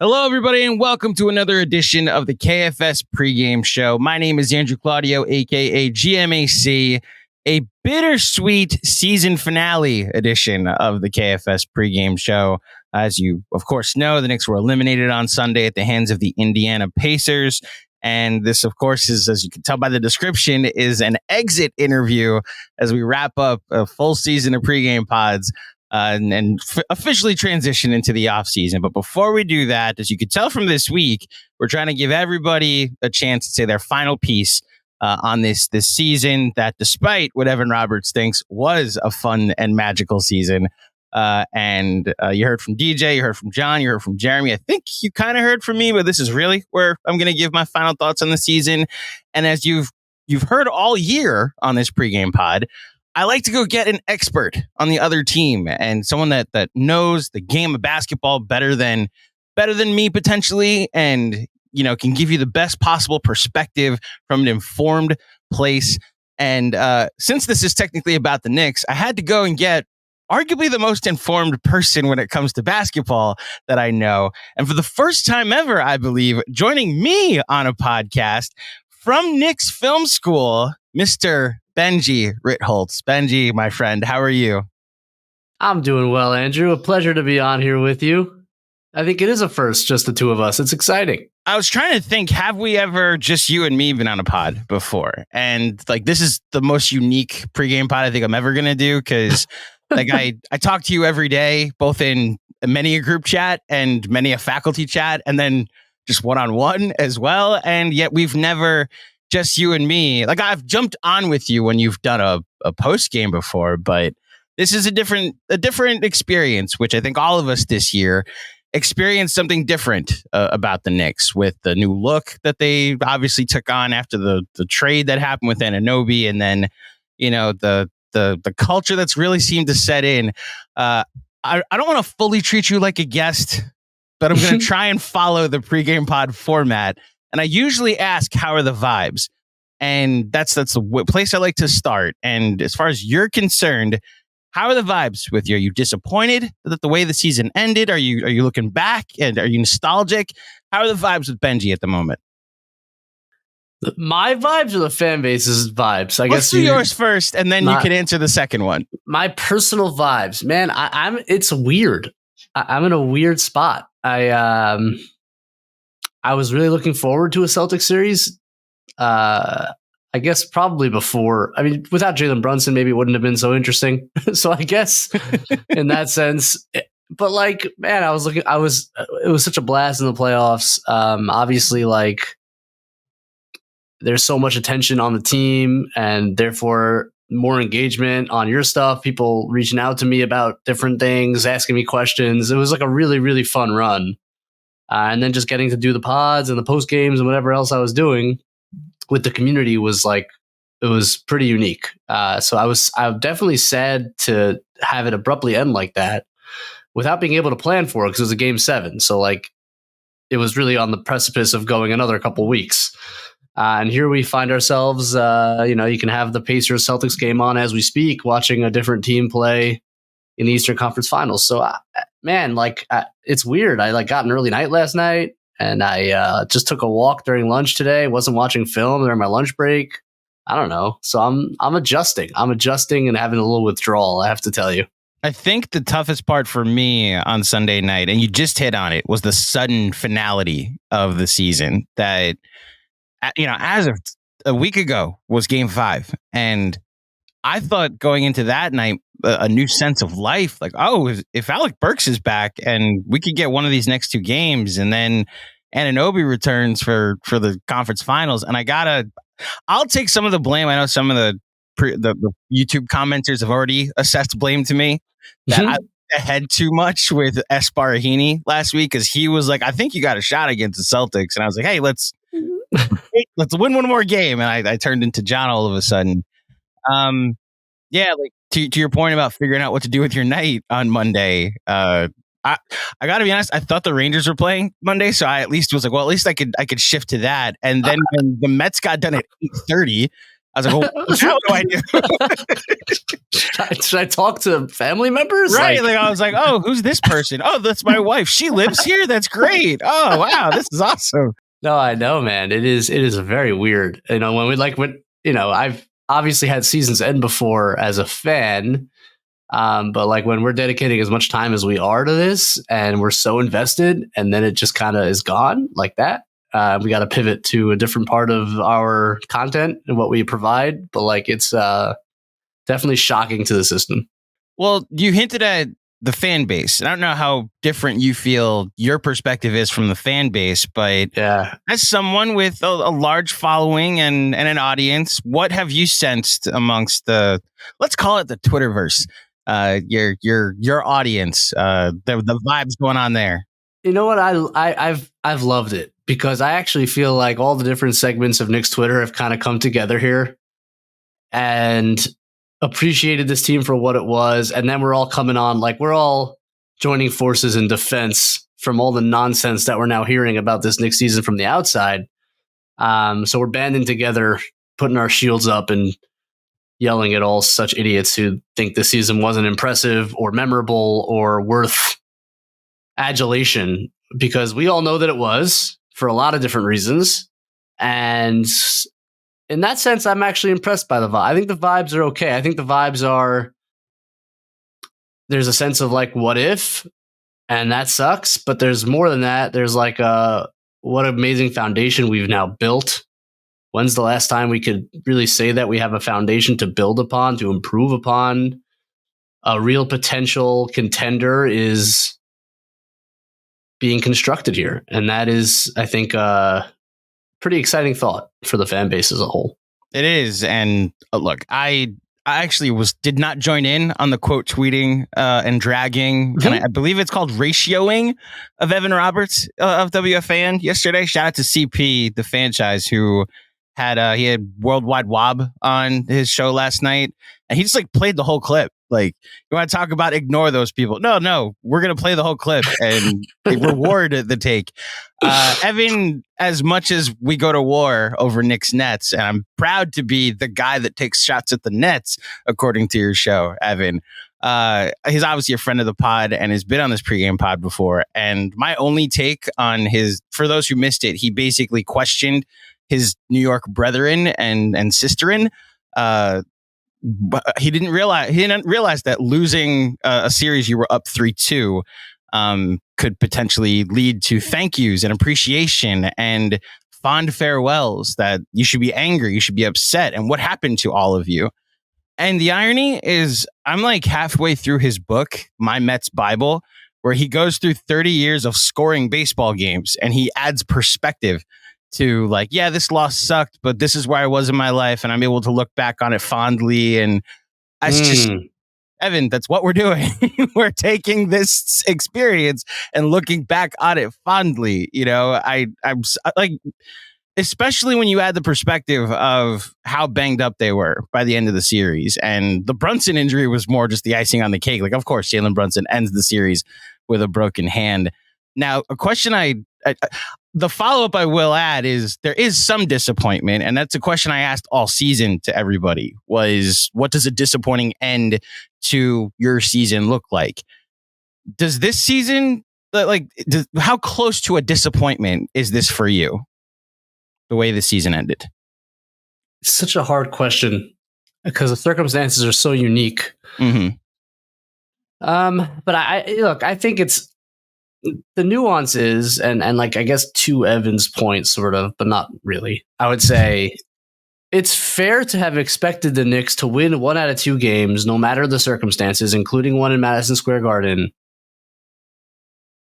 Hello, everybody, and welcome to another edition of the KFS pregame show. My name is Andrew Claudio, a.k.a. GMAC, a bittersweet season finale edition of the KFS pregame show. As you, of course, know, the Knicks were eliminated on Sunday at the hands of the Indiana Pacers. And this, of course, is, as you can tell by the description, is an exit interview as we wrap up a full season of pregame pods. And officially transition into the offseason. But before we do that, as you can tell from this week, we're trying to give everybody a chance to say their final piece on this season that, despite what Evan Roberts thinks was a fun and magical season. And you heard from DJ, you heard from John, you heard from Jeremy. I think you kind of heard from me, but this is really where I'm going to give my final thoughts on the season. And as you've heard all year on this pregame pod, I like to go get an expert on the other team and someone that knows the game of basketball better than me potentially, and can give you the best possible perspective from an informed place. And since this is technically about the Knicks, I had to go and get arguably the most informed person when it comes to basketball that I know. And for the first time ever, I believe, joining me on a podcast from Knicks Film School, Mr. Benjy Ritholtz. Benjy, my friend, how are you? I'm doing well, Andrew. A pleasure to be on here with you. I think it is a first, just the two of us. It's exciting. I was trying to think, have we ever, just you and me, been on a pod before? And this is the most unique pregame pod I think I'm ever going to do, because I talk to you every day, both in many a group chat and many a faculty chat, and then just one-on-one as well. And yet we've never... just you and me. I've jumped on with you when you've done a post game before, but this is a different experience, which I think all of us this year experienced something different about the Knicks with the new look that they obviously took on after the trade that happened with Anunoby, and then the culture that's really seemed to set in. I don't want to fully treat you like a guest, but I'm going to try and follow the pregame pod format. And I usually ask, how are the vibes? And that's the place I like to start. And as far as you're concerned, how are the vibes with you? Are you disappointed that the way the season ended? Are you looking back, and are you nostalgic? How are the vibes with Benjy at the moment? My vibes or the fan base's vibes? Let's do yours first, and then you can answer the second one. My personal vibes, man. It's weird. I'm in a weird spot. I was really looking forward to a Celtics series. I guess probably before. I mean, without Jalen Brunson, maybe it wouldn't have been so interesting. So I guess in that sense, but man, it was such a blast in the playoffs. Obviously, there's so much attention on the team, and therefore more engagement on your stuff. People reaching out to me about different things, asking me questions. It was a really, really fun run. And then just getting to do the pods and the post games and whatever else I was doing with the community was it was pretty unique. So I'm definitely sad to have it abruptly end like that without being able to plan for it, because it was a game 7. So it was really on the precipice of going another couple weeks. And here we find ourselves, you can have the Pacers Celtics game on as we speak, watching a different team play in the Eastern Conference Finals. So, man, it's weird. I got an early night last night, and I just took a walk during lunch today. Wasn't watching film during my lunch break. I don't know. So I'm adjusting. I'm adjusting and having a little withdrawal, I have to tell you. I think the toughest part for me on Sunday night, and you just hit on it, was the sudden finality of the season that, as of a week ago was game 5. And I thought going into that night, a new sense of life, if Alec Burks is back and we could get one of these next 2 games, and then Anunoby returns for the conference finals. And I'll take some of the blame. I know some of the YouTube commenters have already assessed blame to me that I ahead too much with Esparahini last week, because he was like, I think you got a shot against the Celtics. And I was like, hey, let's win one more game. And I turned into John all of a sudden. To your point about figuring out what to do with your night on Monday, I got to be honest, I thought the Rangers were playing Monday, so I at least was like, well, at least I could shift to that. And then when the Mets got done at 8:30, I was like, well, how do I do? Should I talk to family members? Right. Like I was like, oh, who's this person? Oh, that's my wife. She lives here. That's great. Oh, wow. This is awesome. No, I know, man. It is very weird. I've obviously had seasons end before as a fan. But like when we're dedicating as much time as we are to this and we're so invested and then it just kind of is gone like that. We got to pivot to a different part of our content and what we provide. But like, it's definitely shocking to the system. Well, you hinted at the fan base. I don't know how different you feel your perspective is from the fan base, but yeah, as someone with a large following and an audience, what have you sensed amongst let's call it the Twitterverse, your audience, the vibes going on there? You know what? I've loved it because I actually feel like all the different segments of Knicks Twitter have kind of come together here and appreciated this team for what it was. And then we're all coming on, like we're all joining forces in defense from all the nonsense that we're now hearing about this Knicks season from the outside. So we're banding together, putting our shields up and yelling at all such idiots who think this season wasn't impressive or memorable or worth adulation, because we all know that it was for a lot of different reasons. And in that sense, I'm actually impressed by the vibe. I think the vibes are okay. I think the vibes are, there's a sense of like, what if? And that sucks. But there's more than that. There's like what amazing foundation we've now built. When's the last time we could really say that we have a foundation to build upon, to improve upon? A real potential contender is being constructed here. And that is, I think, pretty exciting thought for the fan base as a whole. It is. And look, I actually did not join in on the quote tweeting and dragging. And I believe it's called ratioing of Evan Roberts of WFAN yesterday. Shout out to CP, the franchise, who he had Worldwide Wob on his show last night. And he just like played the whole clip. Like, you want to talk about ignore those people? No, we're going to play the whole clip and reward the take. Evan, as much as we go to war over Knicks Nets, and I'm proud to be the guy that takes shots at the Nets, according to your show, Evan. He's obviously a friend of the pod and has been on this pregame pod before. And my only take on for those who missed it, he basically questioned his New York brethren and sisterin. But he didn't realize that losing a series you were up 3-2 could potentially lead to thank yous and appreciation and fond farewells, that you should be angry, you should be upset, and what happened to all of you. And the irony is, I'm like halfway through his book, My Mets Bible, where he goes through 30 years of scoring baseball games and he adds perspective to like, yeah, this loss sucked, but this is where I was in my life and I'm able to look back on it fondly. And that's just, Evan, that's what we're doing. We're taking this experience and looking back on it fondly. You know, I'm like, especially when you add the perspective of how banged up they were by the end of the series. And the Brunson injury was more just the icing on the cake. Like, of course, Jalen Brunson ends the series with a broken hand. Now, a question the follow-up I will add is there is some disappointment, and that's a question I asked all season to everybody, was what does a disappointing end to your season look like? Does this season, how close to a disappointment is this for you, the way the season ended? It's such a hard question because the circumstances are so unique. Mm-hmm. But I think it's, the nuance is, and like, I guess to Evan's point, sort of, but not really. I would say it's fair to have expected the Knicks to win 1 out of 2 games, no matter the circumstances, including one in Madison Square Garden,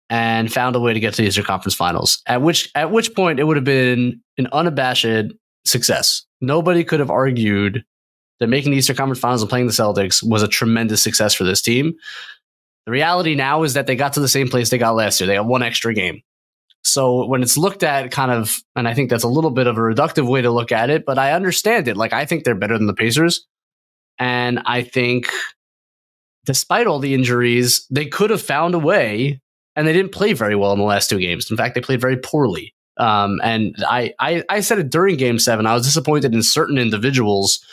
and found a way to get to the Eastern Conference Finals. At which point it would have been an unabashed success. Nobody could have argued that making the Eastern Conference Finals and playing the Celtics was a tremendous success for this team. The reality now is that they got to the same place they got last year. They got 1 extra game. So when it's looked at kind of, and I think that's a little bit of a reductive way to look at it, but I understand it. Like, I think they're better than the Pacers. And I think despite all the injuries, they could have found a way, and they didn't play very well in the last 2 games. In fact, they played very poorly. And I said it during Game 7. I was disappointed in certain individuals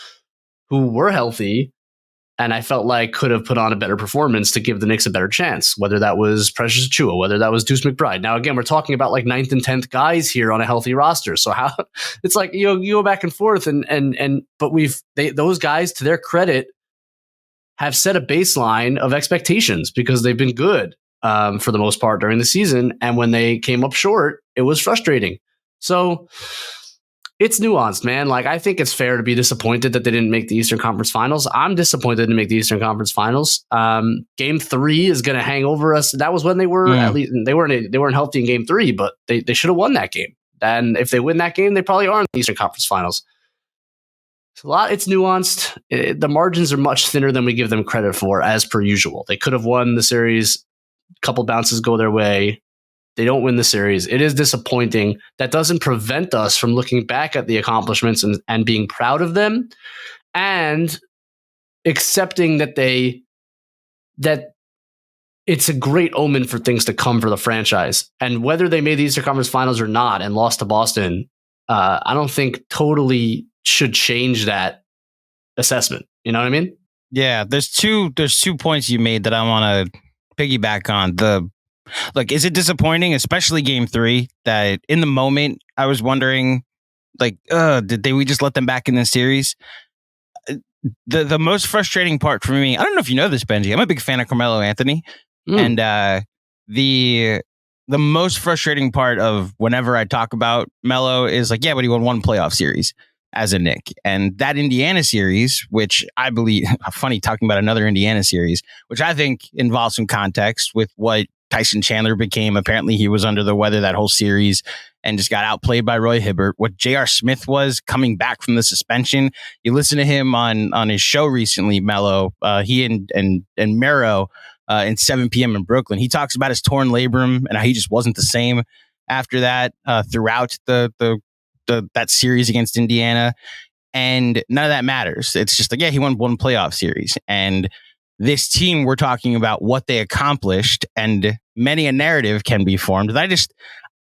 who were healthy and I felt like could have put on a better performance to give the Knicks a better chance, whether that was Precious Achiuwa, whether that was Deuce McBride. Now, again, we're talking about like 9th and 10th guys here on a healthy roster. So how it's like, you go back and forth but those guys, to their credit, have set a baseline of expectations because they've been good for the most part during the season. And when they came up short, it was frustrating. So it's nuanced, man. Like, I think it's fair to be disappointed that they didn't make the Eastern Conference Finals. I'm disappointed to make the Eastern Conference Finals. Game 3 is going to hang over us. That was when they were at least they weren't healthy in Game 3, but they should have won that game. And if they win that game, they probably are in the Eastern Conference Finals. It's nuanced. The margins are much thinner than we give them credit for, as per usual. They could have won the series. A couple bounces go their way. They don't win the series. It is disappointing. That doesn't prevent us from looking back at the accomplishments and being proud of them and accepting that it's a great omen for things to come for the franchise. And whether they made the Eastern Conference Finals or not and lost to Boston, I don't think totally should change that assessment. You know what I mean? Yeah, there's two points you made that I want to piggyback on. Is it disappointing, especially Game 3, that in the moment I was wondering, like, we just let them back in the series? The most frustrating part for me, I don't know if you know this, Benji, I'm a big fan of Carmelo Anthony, and the most frustrating part of whenever I talk about Melo is like, yeah, but he won one playoff series as a Knick. And that Indiana series, which I believe, funny talking about another Indiana series, which I think involves some context with what Tyson Chandler became. Apparently he was under the weather that whole series and just got outplayed by Roy Hibbert. What J.R. Smith was coming back from the suspension. You listen to him on his show recently, Melo, he and Mero in 7 p.m. in Brooklyn. He talks about his torn labrum and how he just wasn't the same after that throughout that series against Indiana. And none of that matters. It's just like, yeah, he won one playoff series. And this team, we're talking about what they accomplished, and many a narrative can be formed. And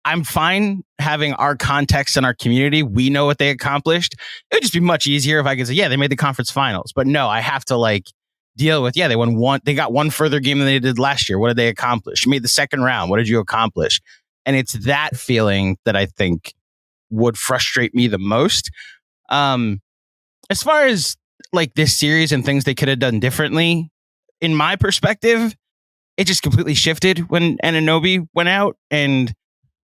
I'm fine having our context and our community. We know what they accomplished. It would just be much easier if I could say, yeah, they made the conference finals. But no, I have to deal with, yeah, they got one further game than they did last year. What did they accomplish? You made the second round. What did you accomplish? And it's that feeling that I think would frustrate me the most. As far as this series and things they could have done differently, in my perspective, it just completely shifted when Anunoby went out. And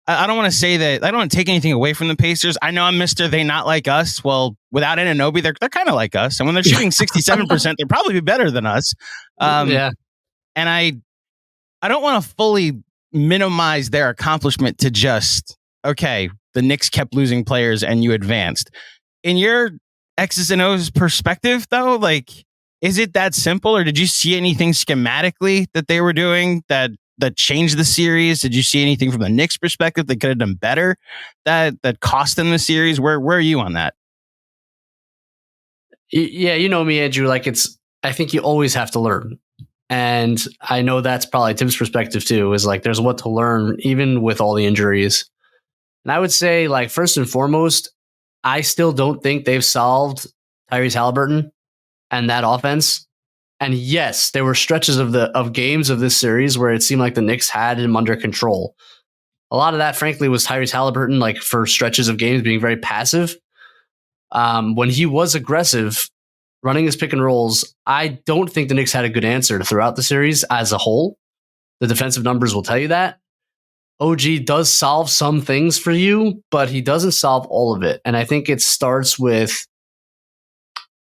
I don't want to say that I don't want to take anything away from the Pacers. I know I'm Mr. They not like us. Well, without Anunoby, they're kind of like us. And when they're shooting 67%, they're probably better than us. Yeah. And I don't want to fully minimize their accomplishment to just, okay, the Knicks kept losing players and you advanced. In your X's and O's perspective, though, is it that simple, or did you see anything schematically that they were doing that changed the series? Did you see anything from the Knicks perspective they could have done better that cost them the series? Where are you on that? Yeah, you know me, Andrew. I think you always have to learn. And I know that's probably Thibs' perspective too, is there's what to learn even with all the injuries. And I would say, first and foremost, I still don't think they've solved Tyrese Halliburton and that offense. And yes, there were stretches of games of this series where it seemed like the Knicks had him under control. A lot of that, frankly, was Tyrese Halliburton, for stretches of games, being very passive. When he was aggressive, running his pick and rolls, I don't think the Knicks had a good answer throughout the series as a whole. The defensive numbers will tell you that. OG does solve some things for you, but he doesn't solve all of it. And I think it starts with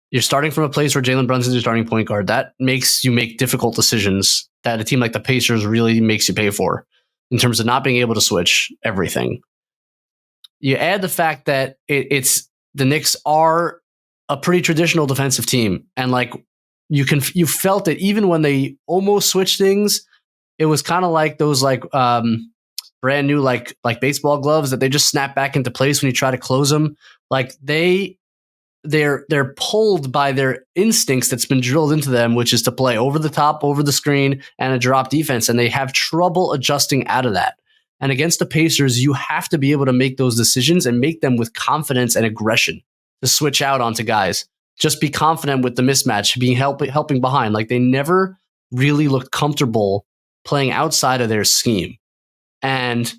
you're starting from a place where Jalen Brunson's your starting point guard. That makes you make difficult decisions that a team like the Pacers really makes you pay for in terms of not being able to switch everything. You add the fact that it's the Knicks are a pretty traditional defensive team. And you felt it even when they almost switched things. It was kind of like those brand new like baseball gloves that they just snap back into place when you try to close them. They're pulled by their instincts that's been drilled into them, which is to play over the top, over the screen, and a drop defense, and they have trouble adjusting out of that. And against the Pacers, you have to be able to make those decisions and make them with confidence and aggression to switch out onto guys. Just be confident with the mismatch, being helping behind. Like, they never really looked comfortable playing outside of their scheme. And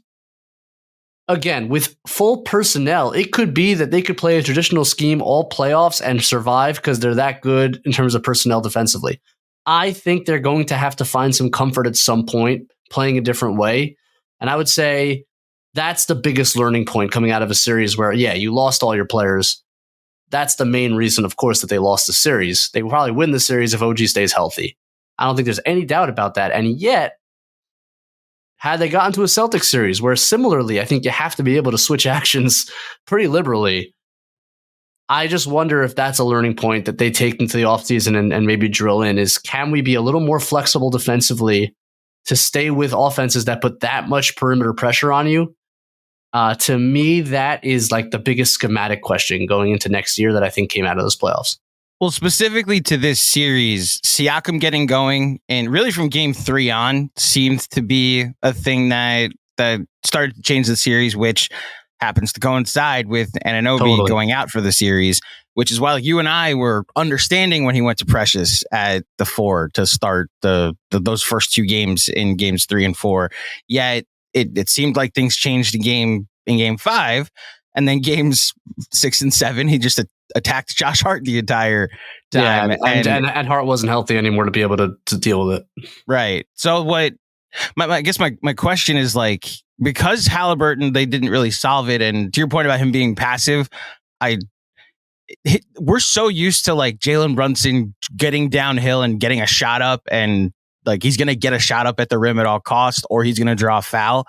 again, with full personnel, it could be that they could play a traditional scheme all playoffs and survive because they're that good in terms of personnel defensively. I think they're going to have to find some comfort at some point playing a different way. And I would say that's the biggest learning point coming out of a series where, yeah, you lost all your players. That's the main reason, of course, that they lost the series. They will probably win the series if OG stays healthy. I don't think there's any doubt about that. And yet, had they gotten to a Celtics series where similarly, I think you have to be able to switch actions pretty liberally, I just wonder if that's a learning point that they take into the offseason and maybe drill in is, can we be a little more flexible defensively to stay with offenses that put that much perimeter pressure on you? To me, that is like the biggest schematic question going into next year that I think came out of those playoffs. Well, specifically to this series, Siakam getting going and really from game 3 on seemed to be a thing that started to change the series, which happens to coincide with Anunoby going out for the series, which is why you and I were understanding when he went to Precious at the 4 to start those first 2 games in games 3 and 4. Yet it seemed like things changed in game 5, and then games 6 and 7, he just attacked Josh Hart the entire time. Yeah, and Hart wasn't healthy anymore to be able to deal with it. Right. So what? I guess my question is, like, because Halliburton, they didn't really solve it, and to your point about him being passive, we're so used to like Jalen Brunson getting downhill and getting a shot up, and like he's gonna get a shot up at the rim at all costs, or he's gonna draw a foul.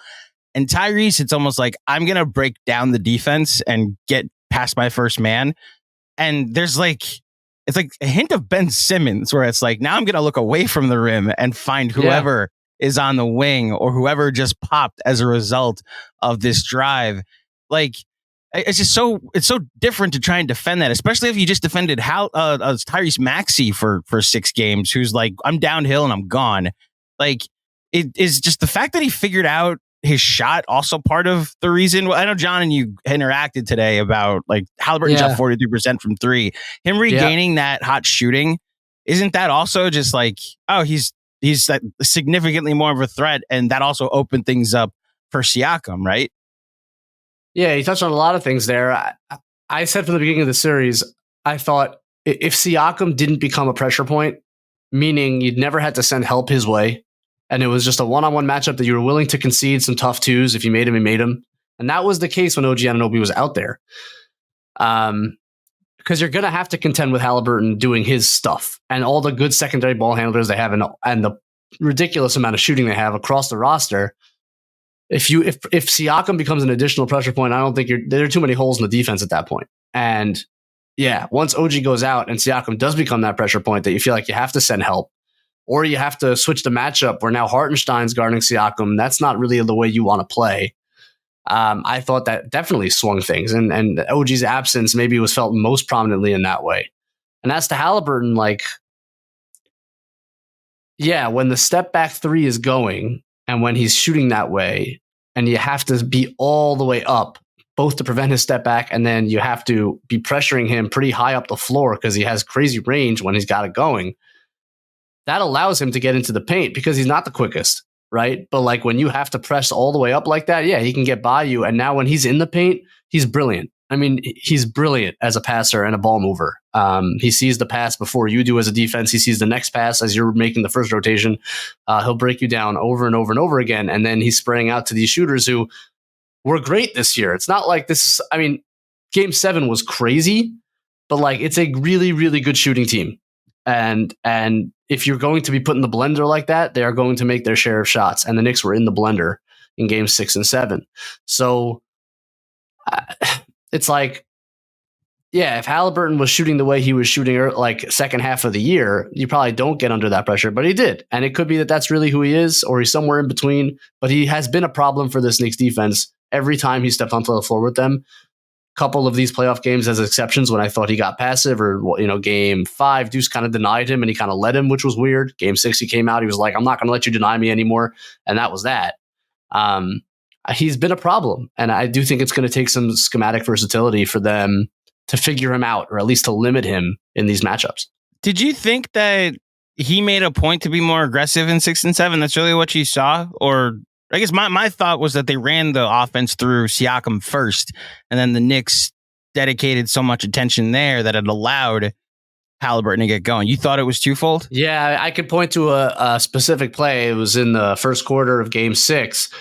And Tyrese, it's almost like I'm gonna break down the defense and get past my first man. And there's like, it's like a hint of Ben Simmons where it's like, now I'm gonna look away from the rim and find whoever is on the wing or whoever just popped as a result of this drive. Like, it's just it's so different to try and defend that, especially if you just defended Tyrese Maxey for 6 games, who's like, I'm downhill and I'm gone. Like, it is just the fact that he figured out his shot also part of the reason. Well, I know John and you interacted today about like Halliburton shot 43% from 3. Him regaining that hot shooting, isn't that also just like, oh, he's significantly more of a threat, and that also opened things up for Siakam, right? Yeah, he touched on a lot of things there. I said from the beginning of the series, I thought if Siakam didn't become a pressure point, meaning you'd never had to send help his way, and it was just a one-on-one matchup that you were willing to concede some tough twos. If you made him, you made him. And that was the case when OG Anunoby was out there. Because you're going to have to contend with Halliburton doing his stuff and all the good secondary ball handlers they have and the ridiculous amount of shooting they have across the roster. If Siakam becomes an additional pressure point, I don't think there are too many holes in the defense at that point. And yeah, once OG goes out and Siakam does become that pressure point that you feel like you have to send help, or you have to switch the matchup where now Hartenstein's guarding Siakam, that's not really the way you want to play. I thought that definitely swung things, and OG's absence maybe was felt most prominently in that way. And as to Halliburton, like, yeah, when the step back 3 is going and when he's shooting that way, and you have to be all the way up, both to prevent his step back, and then you have to be pressuring him pretty high up the floor because he has crazy range when he's got it going. That allows him to get into the paint because he's not the quickest, right? But like when you have to press all the way up like that, yeah, he can get by you. And now when he's in the paint, he's brilliant. I mean, he's brilliant as a passer and a ball mover. He sees the pass before you do as a defense. He sees the next pass as you're making the first rotation. He'll break you down over and over and over again. And then he's spraying out to these shooters who were great this year. It's not like this. I mean, game 7 was crazy, but like it's a really, really good shooting team. And if you're going to be put in the blender like that, they are going to make their share of shots. And the Knicks were in the blender in games 6 and 7. So it's like, yeah, if Halliburton was shooting the way he was shooting like second half of the year, you probably don't get under that pressure, but he did. And it could be that that's really who he is, or he's somewhere in between. But he has been a problem for this Knicks defense every time he stepped onto the floor with them. Couple of these playoff games as exceptions when I thought he got passive, or, you know, game 5, Deuce kind of denied him and he kind of let him, which was weird. Game 6, he came out. He was like, I'm not going to let you deny me anymore. And that was that. he's been a problem. And I do think it's going to take some schematic versatility for them to figure him out, or at least to limit him in these matchups. Did you think that he made a point to be more aggressive in 6 and 7? That's really what you saw? Or I guess my thought was that they ran the offense through Siakam first, and then the Knicks dedicated so much attention there that it allowed Haliburton to get going. You thought it was twofold? Yeah, I could point to a specific play. It was in the first quarter of Game 6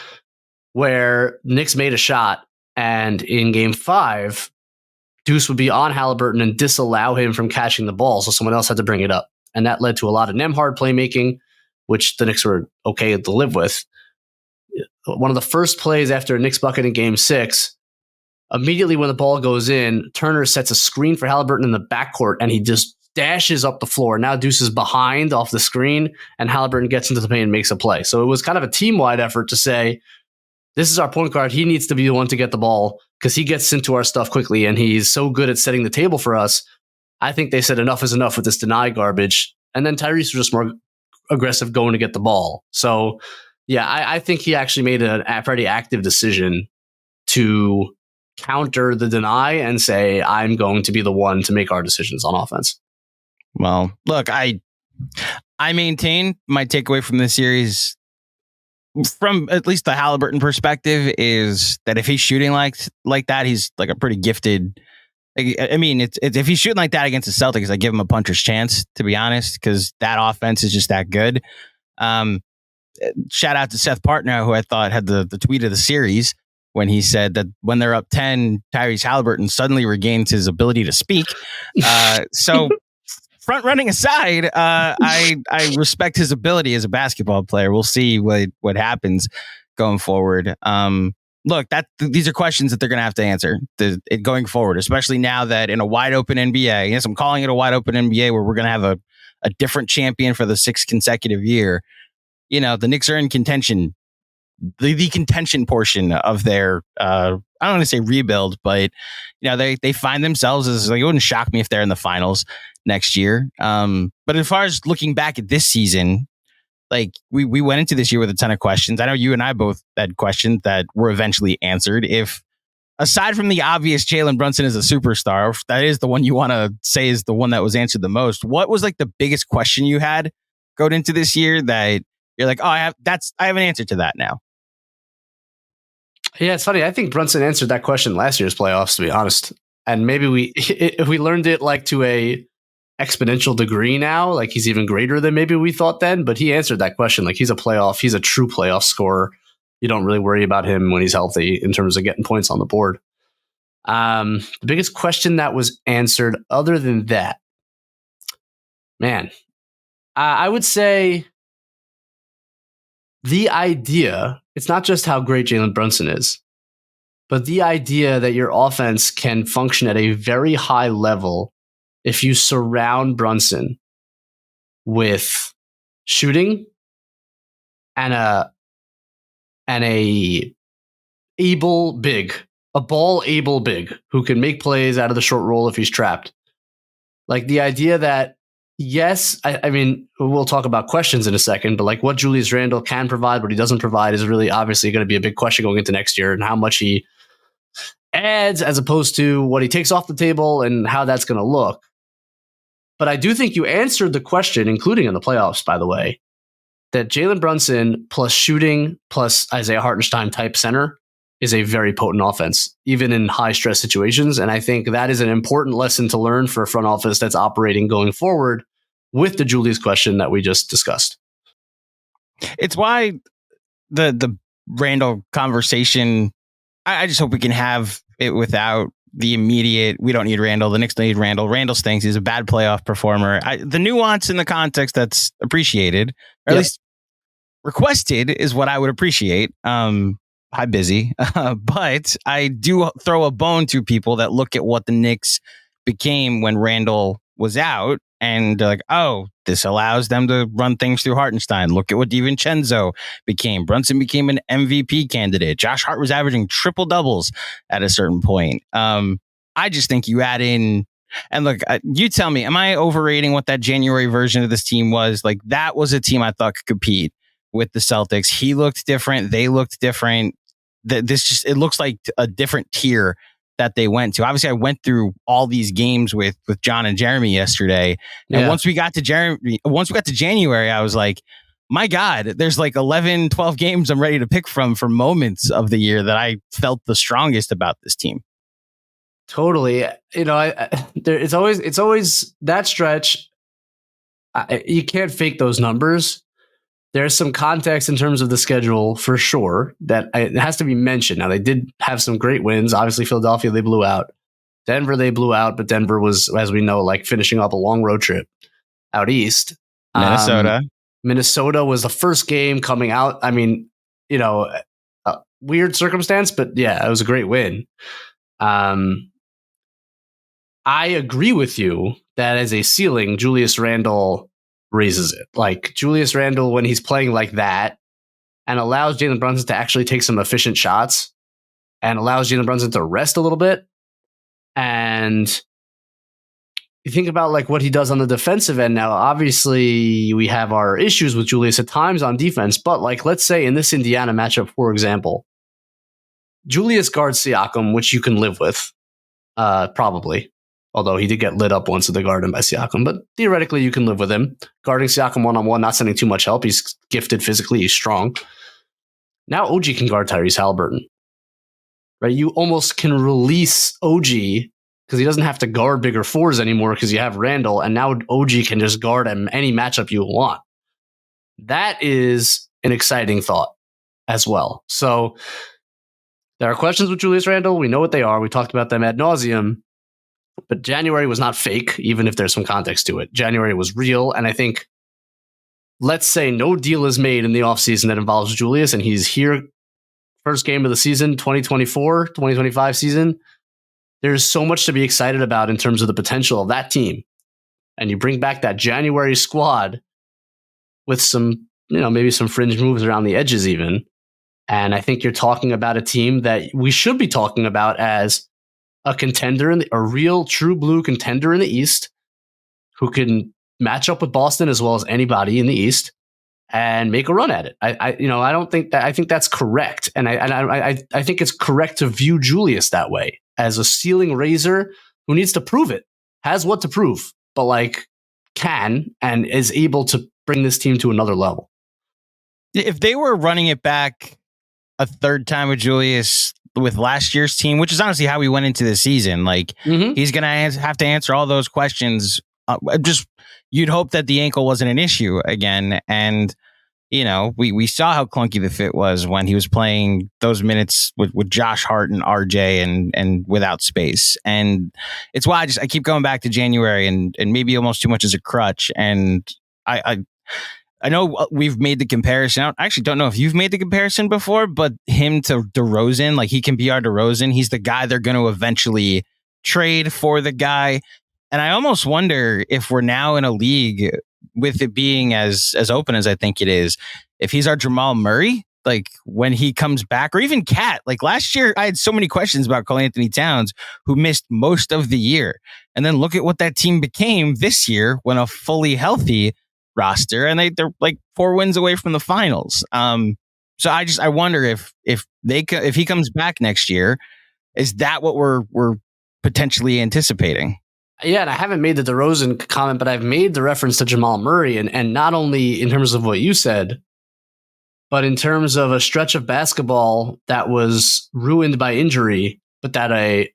where Knicks made a shot, and in Game 5, Deuce would be on Haliburton and disallow him from catching the ball, so someone else had to bring it up. And that led to a lot of Nembhard playmaking, which the Knicks were okay to live with. One of the first plays after a Knicks bucket in Game 6, immediately when the ball goes in, Turner sets a screen for Haliburton in the backcourt, and he just dashes up the floor. Now Deuce is behind off the screen, and Haliburton gets into the paint and makes a play. So it was kind of a team-wide effort to say, this is our point guard. He needs to be the one to get the ball because he gets into our stuff quickly, and he's so good at setting the table for us. I think they said enough is enough with this deny garbage. And then Tyrese was just more aggressive going to get the ball. So, yeah, I think he actually made a pretty active decision to counter the deny and say, I'm going to be the one to make our decisions on offense. Well, look, I maintain my takeaway from this series, from at least the Haliburton perspective, is that if he's shooting like that, he's like a pretty gifted. I mean, it's if he's shooting like that against the Celtics, I give him a puncher's chance, to be honest, because that offense is just that good. Shout out to Seth Partnow, who I thought had the tweet of the series when he said that when they're up 10, Tyrese Haliburton suddenly regains his ability to speak. So front running aside, I respect his ability as a basketball player. We'll see what happens going forward. Look, these are questions that they're going to have to answer going forward, especially now that in a wide open NBA, yes, I'm calling it a wide open NBA where we're going to have a different champion for the 6th consecutive year. You know, the Knicks are in contention, the contention portion of their, I don't want to say rebuild, but you know, they find themselves as, like, it wouldn't shock me if they're in the finals next year. But as far as looking back at this season, like we went into this year with a ton of questions. I know you and I both had questions that were eventually answered. If aside from the obvious Jalen Brunson is a superstar, if that is the one you want to say is the one that was answered the most, what was like the biggest question you had going into this year that you're like, oh, I have an answer to that now? Yeah, it's funny. I think Brunson answered that question last year's playoffs, to be honest. And maybe we learned it like to a exponential degree now. Like, he's even greater than maybe we thought then. But he answered that question like he's a true playoff scorer. You don't really worry about him when he's healthy in terms of getting points on the board. The biggest question that was answered other than that, man, I would say the idea, it's not just how great Jalen Brunson is, but the idea that your offense can function at a very high level if you surround Brunson with shooting and a able big, a ball able big who can make plays out of the short roll if he's trapped. Like, the idea that, yes, I mean, we'll talk about questions in a second, but like what Julius Randle can provide, what he doesn't provide is really obviously going to be a big question going into next year, and how much he adds as opposed to what he takes off the table and how that's going to look. But I do think you answered the question, including in the playoffs, by the way, that Jalen Brunson plus shooting plus Isaiah Hartenstein type center is a very potent offense, even in high stress situations. And I think that is an important lesson to learn for a front office that's operating going forward with the Julius question that we just discussed. It's why the Randle conversation, I just hope we can have it without the immediate, we don't need Randle, the Knicks don't need Randle. Randle stinks. He's a bad playoff performer. The nuance in the context that's appreciated, or at least requested, is what I would appreciate. Hi, busy. But I do throw a bone to people that look at what the Knicks became when Randle was out, and they're like, oh, this allows them to run things through Hartenstein. Look at what DiVincenzo became. Brunson became an MVP candidate. Josh Hart was averaging triple doubles at a certain point. I just think you add in, and look, you tell me, am I overrating what that January version of this team was? Like, that was a team I thought could compete with the Celtics. He looked different. They looked different. it looks like a different tier that they went to. Obviously, I went through all these games with John and Jeremy yesterday. And once we got to January, I was like, my God, there's like 11, 12 games I'm ready to pick from for moments of the year that I felt the strongest about this team. Totally. It's always that stretch. You can't fake those numbers. There's some context in terms of the schedule for sure that it has to be mentioned. Now, they did have some great wins. Obviously, Philadelphia, they blew out. Denver, they blew out, but Denver was, as we know, like finishing up a long road trip out east. Minnesota was the first game coming out. I mean, weird circumstance, but yeah, it was a great win. I agree with you that as a ceiling, Julius Randle raises it. Like Julius Randle, when he's playing like that and allows Jalen Brunson to actually take some efficient shots and allows Jalen Brunson to rest a little bit. And you think about like what he does on the defensive end now. Obviously, we have our issues with Julius at times on defense, but like let's say in this Indiana matchup, for example, Julius guards Siakam, which you can live with, probably. Although he did get lit up once at the garden by Siakam, but theoretically you can live with him. Guarding Siakam one-on-one, not sending too much help. He's gifted physically. He's strong. Now OG can guard Tyrese Halliburton. Right? You almost can release OG because he doesn't have to guard bigger fours anymore because you have Randle, and now OG can just guard him any matchup you want. That is an exciting thought as well. So there are questions with Julius Randle. We know what they are. We talked about them ad nauseum. But January was not fake, even if there's some context to it. January was real. And I think, let's say no deal is made in the offseason that involves Julius, and he's here first game of the season, 2024, 2025 season. There's so much to be excited about in terms of the potential of that team. And you bring back that January squad with some, maybe some fringe moves around the edges even. And I think you're talking about a team that we should be talking about as a contender, a real true blue contender in the East who can match up with Boston as well as anybody in the East and make a run at it. I don't think that. I think that's correct. And I think it's correct to view Julius that way as a ceiling raiser who needs to prove it, has what to prove, but like can and is able to bring this team to another level. If they were running it back a third time with Julius with last year's team, which is honestly how we went into the season, like he's going to have to answer all those questions. You'd hope that the ankle wasn't an issue again. And, we saw how clunky the fit was when he was playing those minutes with Josh Hart and RJ and without space. And it's why I keep going back to January and maybe almost too much as a crutch. And I know we've made the comparison. I actually don't know if you've made the comparison before, but him to DeRozan, like he can be our DeRozan. He's the guy they're going to eventually trade for the guy. And I almost wonder if we're now in a league with it being as open as I think it is, if he's our Jamal Murray, like when he comes back, or even Cat. Like last year, I had so many questions about Karl Anthony Towns, who missed most of the year. And then look at what that team became this year when a fully healthy roster, and they're like 4 wins away from the finals. So I wonder if he comes back next year, is that what we're potentially anticipating? Yeah, and I haven't made the DeRozan comment, but I've made the reference to Jamal Murray, and not only in terms of what you said, but in terms of a stretch of basketball that was ruined by injury, but that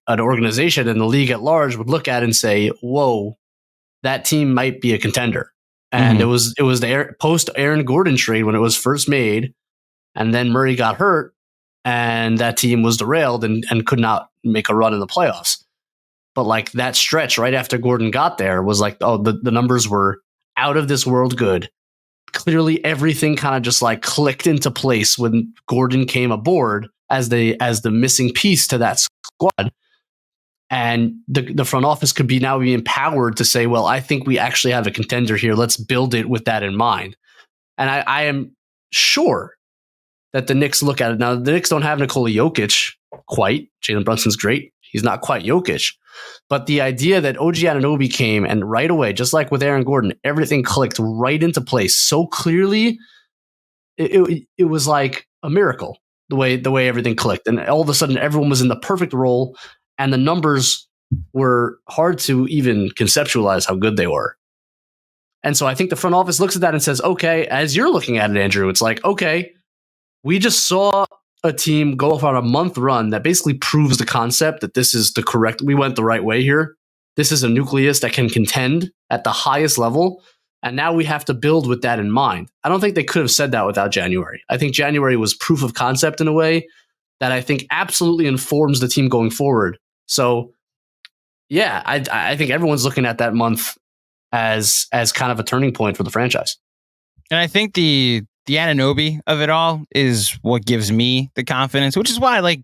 an organization in the league at large would look at and say, "Whoa, that team might be a contender." And it was the post Aaron Gordon trade when it was first made, and then Murray got hurt, and that team was derailed and could not make a run in the playoffs. But like that stretch right after Gordon got there was like, the numbers were out of this world good. Clearly, everything kind of just like clicked into place when Gordon came aboard as the missing piece to that squad. And the front office could now be empowered to say, well, I think we actually have a contender here. Let's build it with that in mind. And I am sure that the Knicks look at it. Now, the Knicks don't have Nikola Jokic quite. Jalen Brunson's great. He's not quite Jokic. But the idea that OG Anunoby came and right away, just like with Aaron Gordon, everything clicked right into place so clearly, it was like a miracle. the way everything clicked. And all of a sudden, everyone was in the perfect role, and the numbers were hard to even conceptualize how good they were. And so I think the front office looks at that and says, okay, as you're looking at it, Andrew, it's like, okay, we just saw a team go off on a month run that basically proves the concept that this is we went the right way here. This is a nucleus that can contend at the highest level. And now we have to build with that in mind. I don't think they could have said that without January. I think January was proof of concept in a way that I think absolutely informs the team going forward. So, yeah, I think everyone's looking at that month as kind of a turning point for the franchise. And I think the Anunoby of it all is what gives me the confidence, which is why, like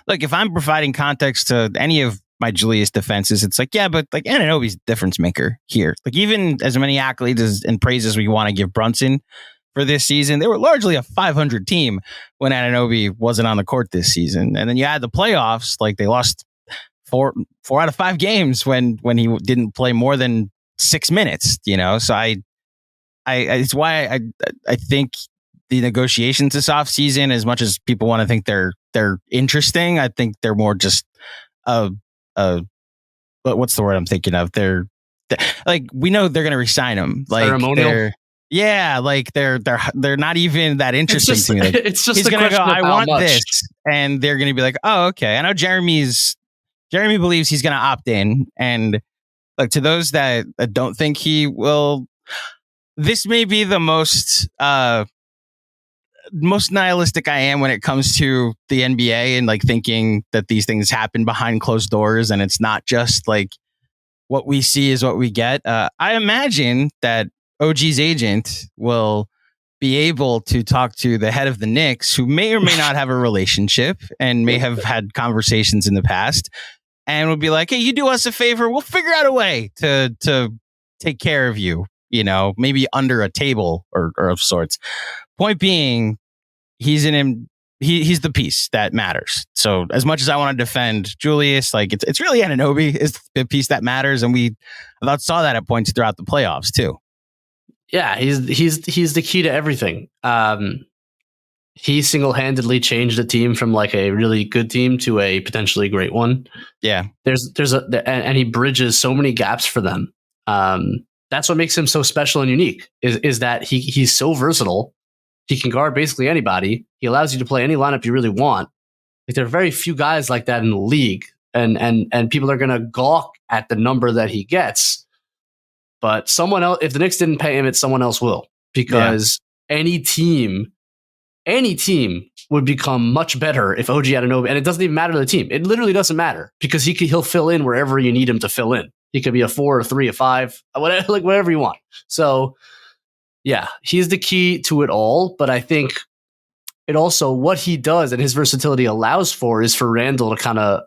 if I'm providing context to any of my Julius defenses, it's like, yeah, but like Anunoby's difference maker here. Like, even as many accolades and praises we want to give Brunson for this season, they were largely a 500 team when Anunoby wasn't on the court this season. And then you add the playoffs, like they lost four out of 5 games when he didn't play more than 6 minutes, So I it's why I think the negotiations this offseason, as much as people want to think they're interesting, I think they're more just what's the word I'm thinking of? They're like, we know they're going to re-sign him. Like, ceremonial. They're not even that interesting to me. Like, it's just he's going to go, I want much. this, and they're going to be like, oh, okay. I know Jeremy believes he's going to opt in, and like, to those that don't think he will, this may be the most nihilistic I am when it comes to the NBA and like thinking that these things happen behind closed doors and it's not just like what we see is what we get. I imagine that OG's agent will be able to talk to the head of the Knicks, who may or may not have a relationship and may have had conversations in the past, and will be like, hey, you do us a favor, we'll figure out a way to take care of you, maybe under a table or of sorts. Point being, he's the piece that matters. So as much as I want to defend Julius, like it's really Anunoby is the piece that matters, and I saw that at points throughout the playoffs too. Yeah, he's the key to everything. He single-handedly changed the team from like a really good team to a potentially great one. Yeah, and he bridges so many gaps for them. That's what makes him so special and unique. Is that he's so versatile. He can guard basically anybody. He allows you to play any lineup you really want. Like, there are very few guys like that in the league, and people are going to gawk at the number that he gets. But someone else, if the Knicks didn't pay him, someone else will, because any team would become much better if OG Anunoby, and it doesn't even matter to the team. It literally doesn't matter, because he'll fill in wherever you need him to fill in. He could be a 4, a 3, a 5, whatever you want. So, yeah, he's the key to it all. But I think it also, what he does and his versatility allows for, is for Randle to kind of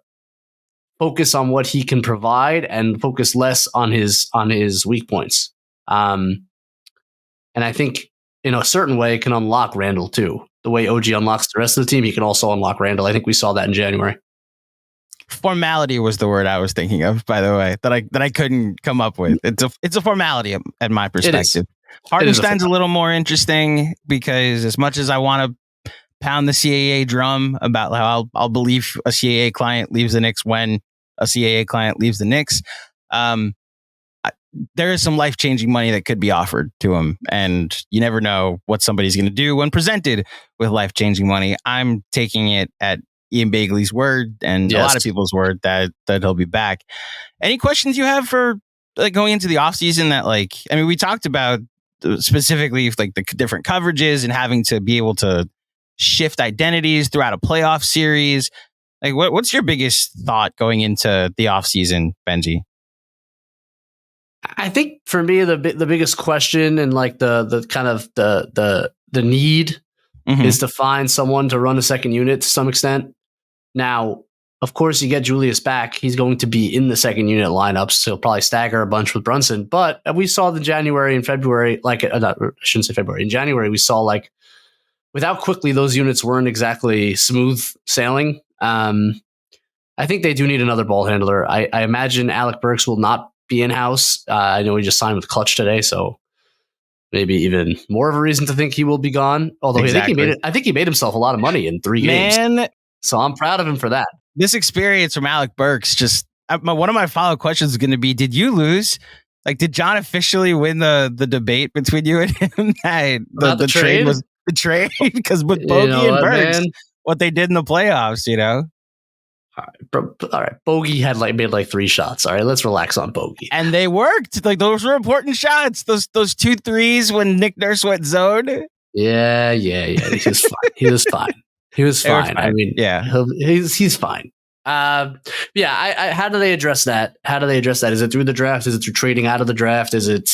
focus on what he can provide and focus less on his weak points. And I think in a certain way it can unlock Randle too. The way OG unlocks the rest of the team, he can also unlock Randle. I think we saw that in January. Formality was the word I was thinking of, by the way, that I couldn't come up with. It's a formality at my perspective. Hartenstein's a little more interesting, because as much as I want to pound the CAA drum about how I'll believe a CAA client leaves the Knicks when a CAA client leaves the Knicks, there is some life-changing money that could be offered to him, and you never know what somebody's going to do when presented with life-changing money. I'm taking it at Ian Bagley's word, and a lot of people's word, that he'll be back. Any questions you have for like going into the offseason that, like, I mean, we talked about specifically like the different coverages and having to be able to shift identities throughout a playoff series. Like, what's your biggest thought going into the offseason, Benjy? I think for me, the biggest question and like the kind of the need is to find someone to run a second unit to some extent. Now, of course, you get Julius back. He's going to be in the second unit lineups, so he'll probably stagger a bunch with Brunson. But we saw the January and February, I shouldn't say February. In January, we saw like without quickly, those units weren't exactly smooth sailing. I think they do need another ball handler. I imagine Alec Burks will not be in-house. I know he just signed with Clutch today, so maybe even more of a reason to think he will be gone. Although Exactly. I think he made himself a lot of money in 3 games. Man, so I'm proud of him for that. This experience from Alec Burks, just one of my follow-up questions is going to be, did you lose? Like, did John officially win the debate between you and him? The trade was the trade? Because with Bogey and Burks, what they did in the playoffs, All right. Bogey had made 3 shots. All right, let's relax on Bogey. And they worked. Like, those were important shots. Those 2 threes when Nick Nurse went zone. Yeah. He was fine. He was fine. I mean, yeah, he's fine. How do they address that? Is it through the draft? Is it through trading out of the draft? Is it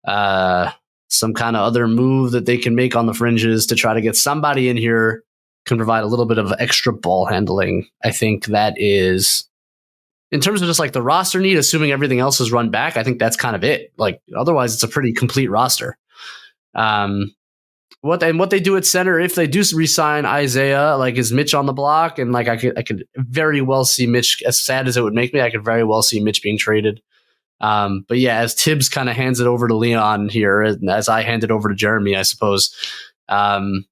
some kind of other move that they can make on the fringes to try to get somebody in here can provide a little bit of extra ball handling? I think that is, in terms of just the roster need, assuming everything else is run back, I think that's kind of it. Otherwise, it's a pretty complete roster. What they do at center, if they do re-sign Isaiah, is Mitch on the block? And I could very well see Mitch, as sad as it would make me, I could very well see Mitch being traded. But yeah, as Thibs kind of hands it over to Leon here, and as I hand it over to Jeremy, I suppose. Those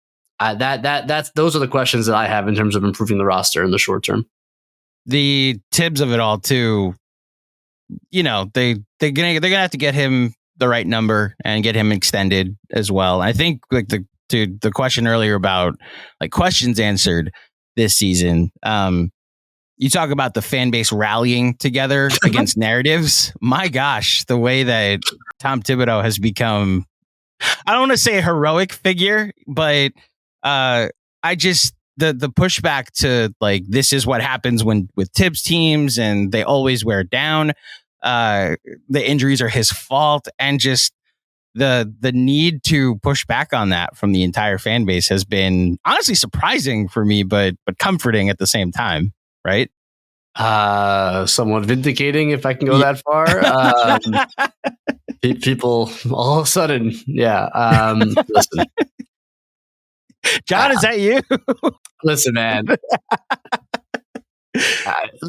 are the questions that I have in terms of improving the roster in the short term. The Thibs of it all too, they're gonna have to get him the right number and get him extended as well. I think the question earlier about questions answered this season. You talk about the fan base rallying together against narratives. My gosh, the way that Tom Thibodeau has become, I don't want to say a heroic figure, but the pushback to this is what happens with Thibs teams and they always wear down. The injuries are his fault, and just the need to push back on that from the entire fan base has been honestly surprising for me, but comforting at the same time, right? Somewhat vindicating, if I can go that far. People all of a sudden, yeah. Listen, John, is that you? Listen, man.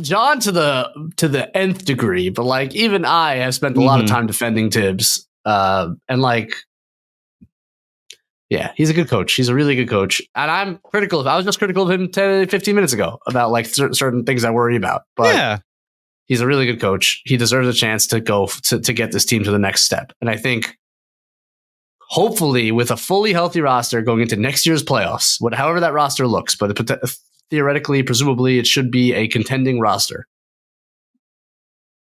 John to the nth degree, but even I have spent a lot of time defending Thibs, and yeah, he's a good coach. He's a really good coach, and I was just critical of him 10-15 minutes ago about certain things I worry about. But yeah, he's a really good coach. He deserves a chance to go to get this team to the next step, and I think hopefully with a fully healthy roster going into next year's playoffs, however that roster looks, but theoretically, presumably, it should be a contending roster.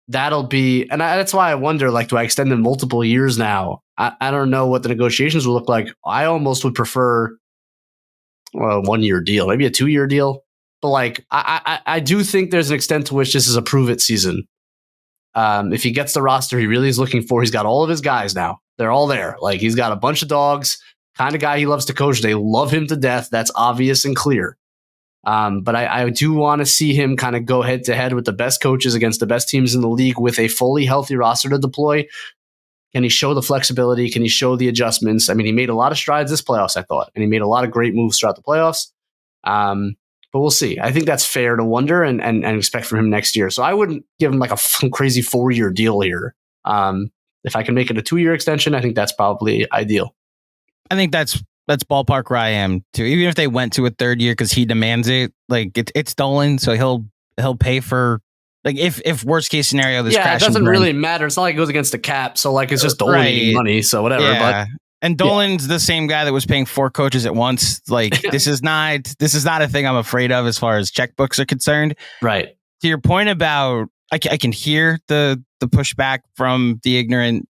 That'll be, and that's why I wonder, do I extend them multiple years now? I don't know what the negotiations will look like. I almost would prefer a 1-year deal, maybe a 2-year deal. But I do think there's an extent to which this is a prove it season. If he gets the roster he really is looking for, he's got all of his guys now. They're all there. He's got a bunch of dogs, kind of guy he loves to coach. They love him to death. That's obvious and clear. But I do want to see him kind of go head to head with the best coaches against the best teams in the league with a fully healthy roster to deploy. Can he show the flexibility? Can he show the adjustments? I mean, he made a lot of strides this playoffs, I thought, and he made a lot of great moves throughout the playoffs. But we'll see. I think that's fair to wonder and expect from him next year. So I wouldn't give him a crazy 4-year deal here. If I can make it a 2-year extension, I think that's probably ideal. I think that's ballpark where I am too. Even if they went to a 3rd year because he demands it, it's stolen, so he'll pay for if worst case scenario this crash. It doesn't really matter. It's not like it goes against the cap, so it's just Dolan money, so whatever. Yeah. And Dolan's the same guy that was paying 4 coaches at once. This is not a thing I'm afraid of as far as checkbooks are concerned. Right. To your point about I can hear the pushback from the ignorant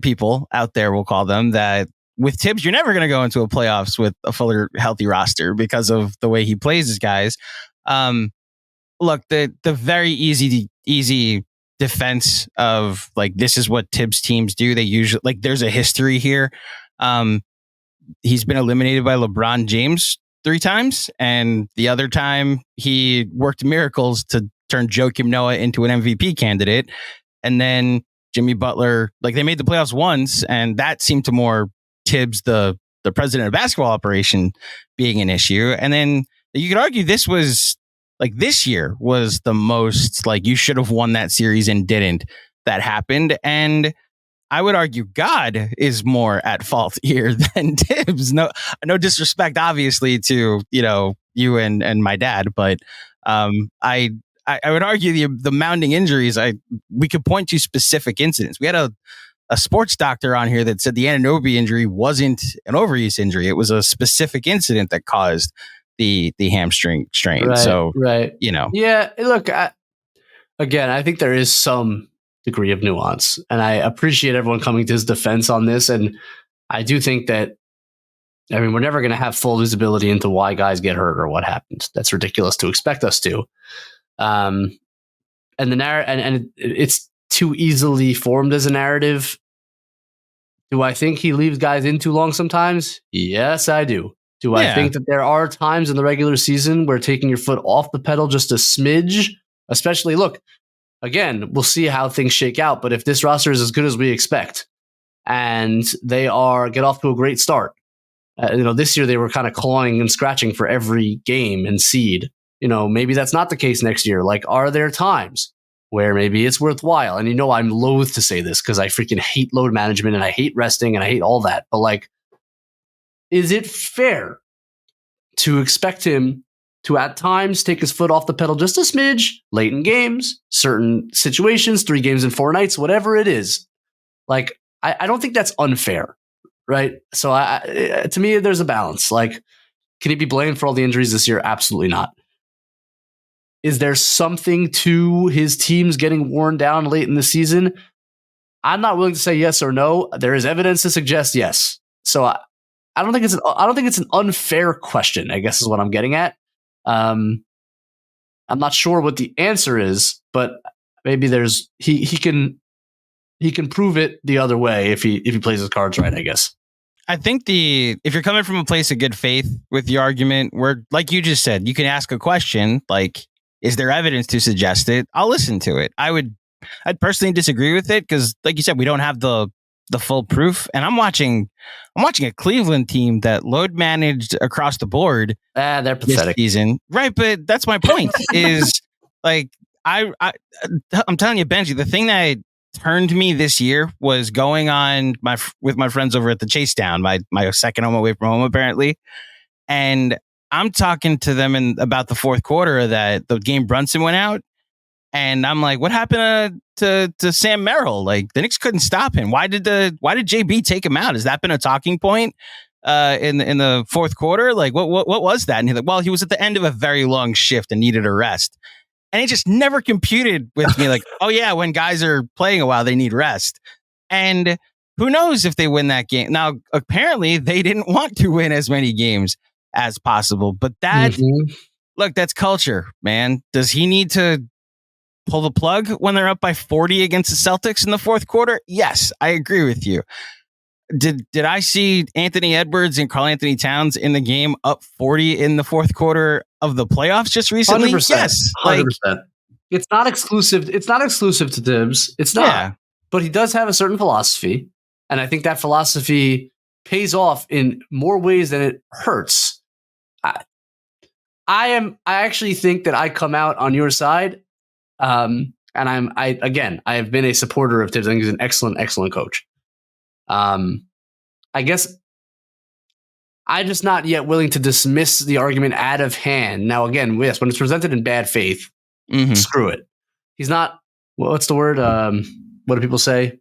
people out there, we'll call them, that with Thibs, you're never going to go into a playoffs with a fully healthy roster because of the way he plays his guys. Look, the very easy defense of this is what Thibs teams do. They usually there's a history here. He's been eliminated by LeBron James 3 times, and the other time he worked miracles to turn Joakim Noah into an MVP candidate, and then Jimmy Butler. They made the playoffs once, and that seemed to more Thibs, the president of basketball operation, being an issue. And then you could argue this was this year was the most you should have won that series and didn't. That happened. And I would argue God is more at fault here than Thibs. No disrespect, obviously, to you and my dad, but I would argue the mounting injuries. We could point to specific incidents. We had a sports doctor on here that said the Anunoby injury wasn't an overuse injury. It was a specific incident that caused the hamstring strain. Right, so right. Yeah. Look, again, I think there is some degree of nuance, and I appreciate everyone coming to his defense on this. And I do think that, we're never going to have full visibility into why guys get hurt or what happens. That's ridiculous to expect us to. And it's too easily formed as a narrative. Do I think he leaves guys in too long sometimes? Yes, I do. Do I think that there are times in the regular season where taking your foot off the pedal just a smidge, especially, look, again, we'll see how things shake out. But if this roster is as good as we expect and they get off to a great start, this year they were kind of clawing and scratching for every game and seed. Maybe that's not the case next year. Like, are there times where maybe it's worthwhile? And I'm loath to say this because I freaking hate load management and I hate resting and I hate all that. But like, is it fair to expect him to at times take his foot off the pedal just a smidge late in games, certain situations, 3 games in 4 nights, whatever it is? Like, I don't think that's unfair, right? So to me, there's a balance. Like, can he be blamed for all the injuries this year? Absolutely not. Is there something to his teams getting worn down late in the season? I'm not willing to say yes or no. There is evidence to suggest yes. So I don't think it's an unfair question, I guess is what I'm getting at. I'm not sure what the answer is, but maybe he can prove it the other way if he plays his cards right, I guess. I think if you're coming from a place of good faith with the argument, where, like you just said, you can ask a question like, is there evidence to suggest it? I'll listen to it. I'd personally disagree with it because, like you said, we don't have the full proof. And I'm watching a Cleveland team that load managed across the board. They're pathetic this season, right? But that's my point. Is like I'm telling you, Benjy, the thing that turned me this year was going on with my friends over at the Chase Down, my second home away from home, apparently, and I'm talking to them about the fourth quarter that the game Brunson went out. And I'm like, what happened to Sam Merrill? Like, the Knicks couldn't stop him. Why did JB take him out? Has that been a talking point in the fourth quarter? Like, what was that? And he's like, well, he was at the end of a very long shift and needed a rest. And it just never computed with me. Like, oh yeah, when guys are playing a while, they need rest. And who knows if they win that game? Now, apparently, they didn't want to win as many games as possible. But look, that's culture, man. Does he need to pull the plug when they're up by 40 against the Celtics in the fourth quarter? Yes, I agree with you. Did I see Anthony Edwards and Karl Anthony Towns in the game up 40 in the fourth quarter of the playoffs just recently? 100%, yes. 100%. It's not exclusive. It's not exclusive to Thibs. It's not. Yeah. But he does have a certain philosophy. And I think that philosophy pays off in more ways than it hurts. I actually think that I come out on your side. And I have been a supporter of Thibs. I think he's an excellent, excellent coach. I guess I'm just not yet willing to dismiss the argument out of hand. Now, again, yes, when it's presented in bad faith, screw it. He's not, what's the word? What do people say?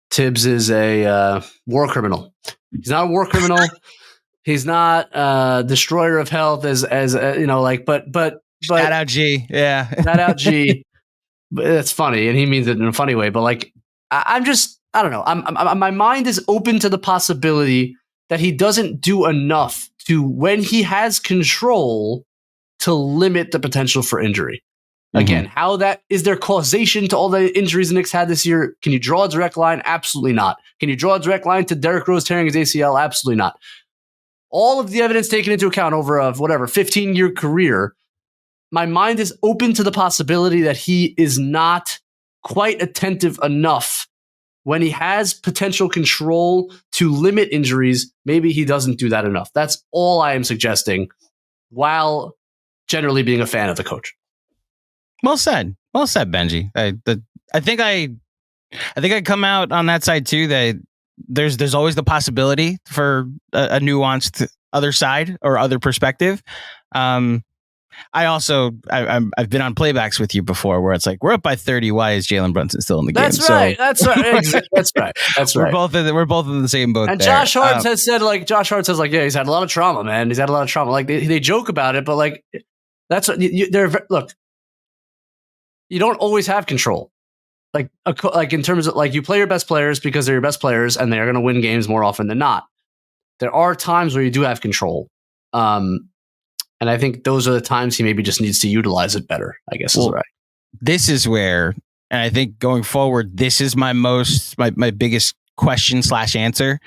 Thibs is a war criminal. He's not a war criminal. He's not a destroyer of health but shout out G. Yeah. Shout out G. But it's funny. And he means it in a funny way. But like, I don't know. My mind is open to the possibility that he doesn't do enough to, when he has control, to limit the potential for injury. Again, how that is there causation to all the injuries the Knicks had this year? Can you draw a direct line? Absolutely not. Can you draw a direct line to Derrick Rose tearing his ACL? Absolutely not. All of the evidence taken into account over a 15-year career, my mind is open to the possibility that he is not quite attentive enough when he has potential control to limit injuries. Maybe he doesn't do that enough. That's all I am suggesting, while generally being a fan of the coach. Well said, Benjy. I think I I think I come out on that side too, that there's always the possibility for a nuanced other side or other perspective. I've been on playbacks with you before where it's like, we're up by 30. Why is Jalen Brunson still in the game? That's right. That's right. We're both in the same boat. And there. Josh Hart says, yeah, he's had a lot of trauma, man. He's had a lot of trauma. Like they joke about it, but like that's what look. You don't always have control. Like in terms of like you play your best players because they're your best players and they're going to win games more often than not. There are times where you do have control. And I think those are the times he maybe just needs to utilize it better, I guess is right. This is where, and I think going forward, this is my biggest question / answer.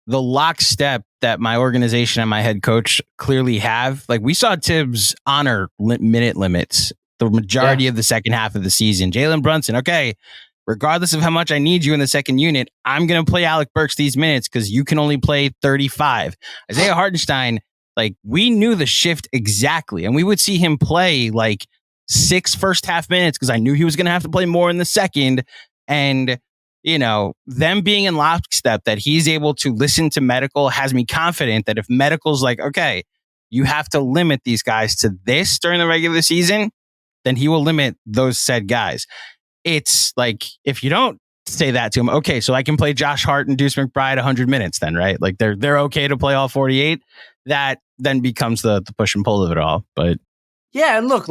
The lockstep that my organization and my head coach clearly have. Like we saw Thibs honor minute limits the majority of the second half of the season. Jalen Brunson, okay, regardless of how much I need you in the second unit, I'm going to play Alec Burks these minutes because you can only play 35. Isaiah Hartenstein, like we knew the shift exactly, and we would see him play like 6 first half minutes because I knew he was going to have to play more in the second. And, you know, them being in lockstep that he's able to listen to medical has me confident that if medical's like, okay, you have to limit these guys to this during the regular season, then he will limit those said guys. It's like, if you don't say that to him, okay, so I can play Josh Hart and Deuce McBride 100 minutes then, right? Like they're okay to play all 48. That then becomes the push and pull of it all. But yeah, and look,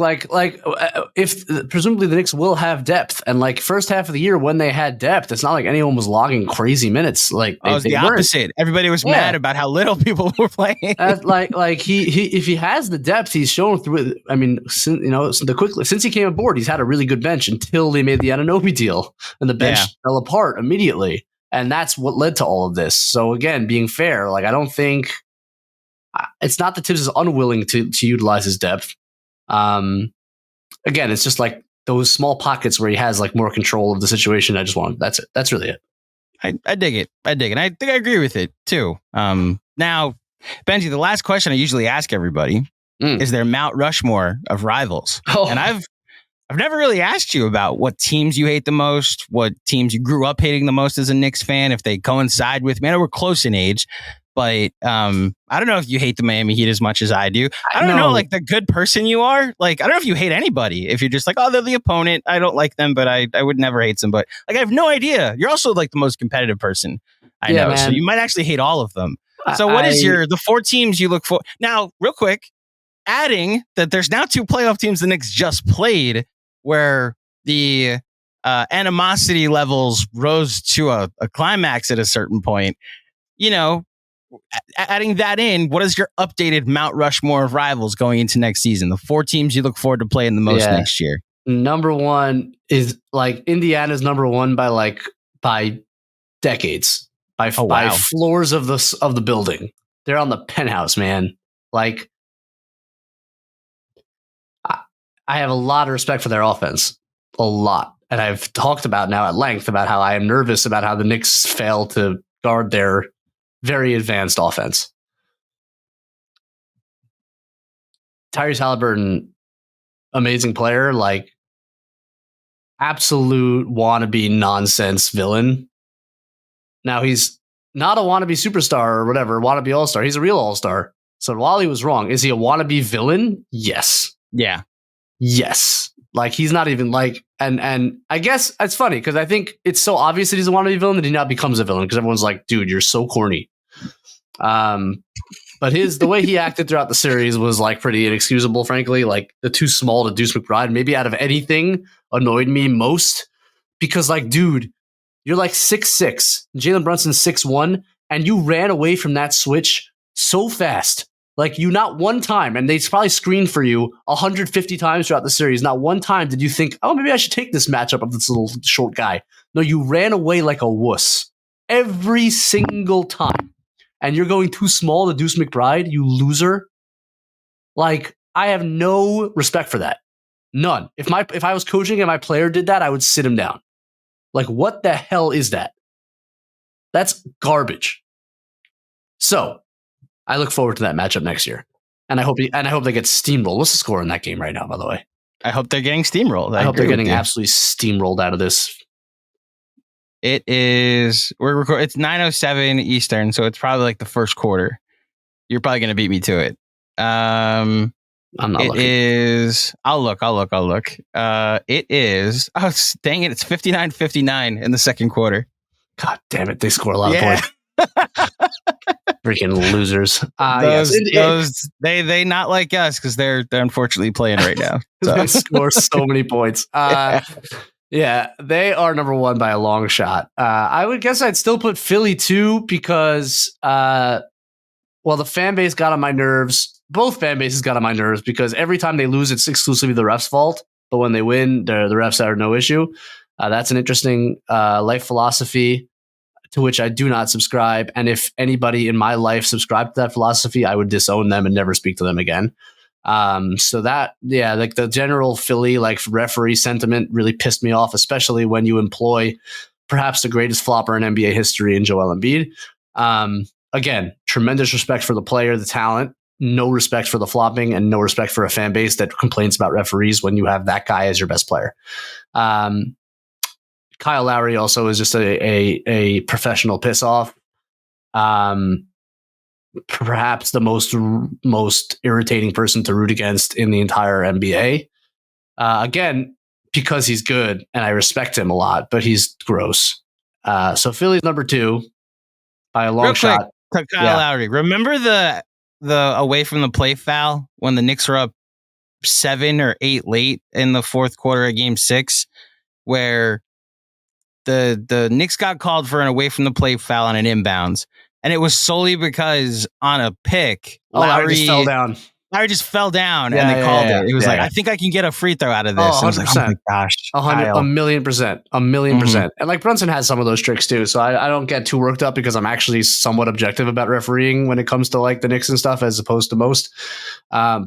if presumably the Knicks will have depth, and like first half of the year when they had depth, it's not like anyone was logging crazy minutes. Like it was the opposite. Everybody was mad about how little people were playing. He if he has the depth, he's shown through it. I mean, since he came aboard, he's had a really good bench until they made the Anunoby deal, and the bench fell apart immediately, and that's what led to all of this. So again, being fair, like I don't think it's not that Thibs is unwilling to utilize his depth. Again, it's just like those small pockets where he has like more control of the situation. That's it. That's really it. I dig it. I think I agree with it too. Now, Benjy, the last question I usually ask everybody is their Mount Rushmore of rivals. And I've never really asked you about what teams you hate the most, what teams you grew up hating the most as a Knicks fan, if they coincide with me. I know we're close in age, but I don't know if you hate the Miami Heat as much as I do. I don't know, like the good person you are. Like, I don't know if you hate anybody. If you're just like, oh, they're the opponent. I don't like them, but I would never hate them. But like, I have no idea. You're also like the most competitive person I know. Man. So you might actually hate all of them. So what is the 4 teams you look for? Now, real quick, adding that there's now 2 playoff teams the Knicks just played where the animosity levels rose to a climax at a certain point. You know, adding that in, what is your updated Mount Rushmore of rivals going into next season? The 4 teams you look forward to playing the most next year. Number 1 is like Indiana's number 1 by decades, by floors of the building. They're on the penthouse, man. Like I have a lot of respect for their offense, a lot, and I've talked about now at length about how I am nervous about how the Knicks fail to guard their very advanced offense. Tyrese Haliburton, amazing player, like absolute wannabe nonsense villain. Now he's not a wannabe superstar or whatever, wannabe all-star. He's a real all-star. So while he was wrong, is he a wannabe villain? Yes. Yeah. Yes. Like he's not even like, and I guess it's funny because I think it's so obvious that he's a wannabe villain that he now becomes a villain because everyone's like, dude, you're so corny. But the way he acted throughout the series was like pretty inexcusable, frankly. Like the too small to Deuce McBride, maybe out of anything, annoyed me most because like, dude, you're like 6'6", Jalen Brunson's 6'1", and you ran away from that switch so fast. Like you not one time, and they probably screened for you 150 times throughout the series. Not one time did you think, oh, maybe I should take this matchup of this little short guy. No, you ran away like a wuss every single time. And you're going too small to Deuce McBride, you loser. Like, I have no respect for that. None. If I was coaching and my player did that, I would sit him down. Like, what the hell is that? That's garbage. So, I look forward to that matchup next year. And I hope they get steamrolled. What's the score in that game right now, by the way? I hope they're getting steamrolled. I hope they're getting absolutely steamrolled out of this. It is. We're recording. It's 9:07 Eastern, so it's probably like the first quarter. You're probably gonna beat me to it. I'm not It looking. is. I'll look. It is. Oh, dang it! It's 59-59 in the second quarter. God damn it! They score a lot of points. Freaking losers. They not like us because they're unfortunately playing right now. So. They score so many points. Yeah, they are number one by a long shot. I would guess I'd still put Philly 2 because, the fan base got on my nerves. Both fan bases got on my nerves because every time they lose, it's exclusively the refs' fault. But when they win, the refs are no issue. That's an interesting life philosophy to which I do not subscribe. And if anybody in my life subscribed to that philosophy, I would disown them and never speak to them again. So that, like the general Philly, like referee sentiment really pissed me off, especially when you employ perhaps the greatest flopper in NBA history in Joel Embiid. Again, tremendous respect for the player, the talent, no respect for the flopping, and no respect for a fan base that complains about referees when you have that guy as your best player. Kyle Lowry also is just a professional piss off. Perhaps the most irritating person to root against in the entire NBA. Again, because he's good and I respect him a lot, but he's gross. So Philly's number 2 by a long shot. Kyle Lowry. Remember the away from the play foul when the Knicks were up 7 or 8 late in the fourth quarter of Game 6, where the Knicks got called for an away from the play foul on an inbounds. And it was solely because on a pick, Lowry just fell down. Lowry just fell down and they called it. It was I think I can get a free throw out of this. 100%. I was like, oh my gosh. 1,000,000%. 1,000,000%. And like Brunson has some of those tricks too. So I don't get too worked up because I'm actually somewhat objective about refereeing when it comes to like the Knicks and stuff as opposed to most. Kyle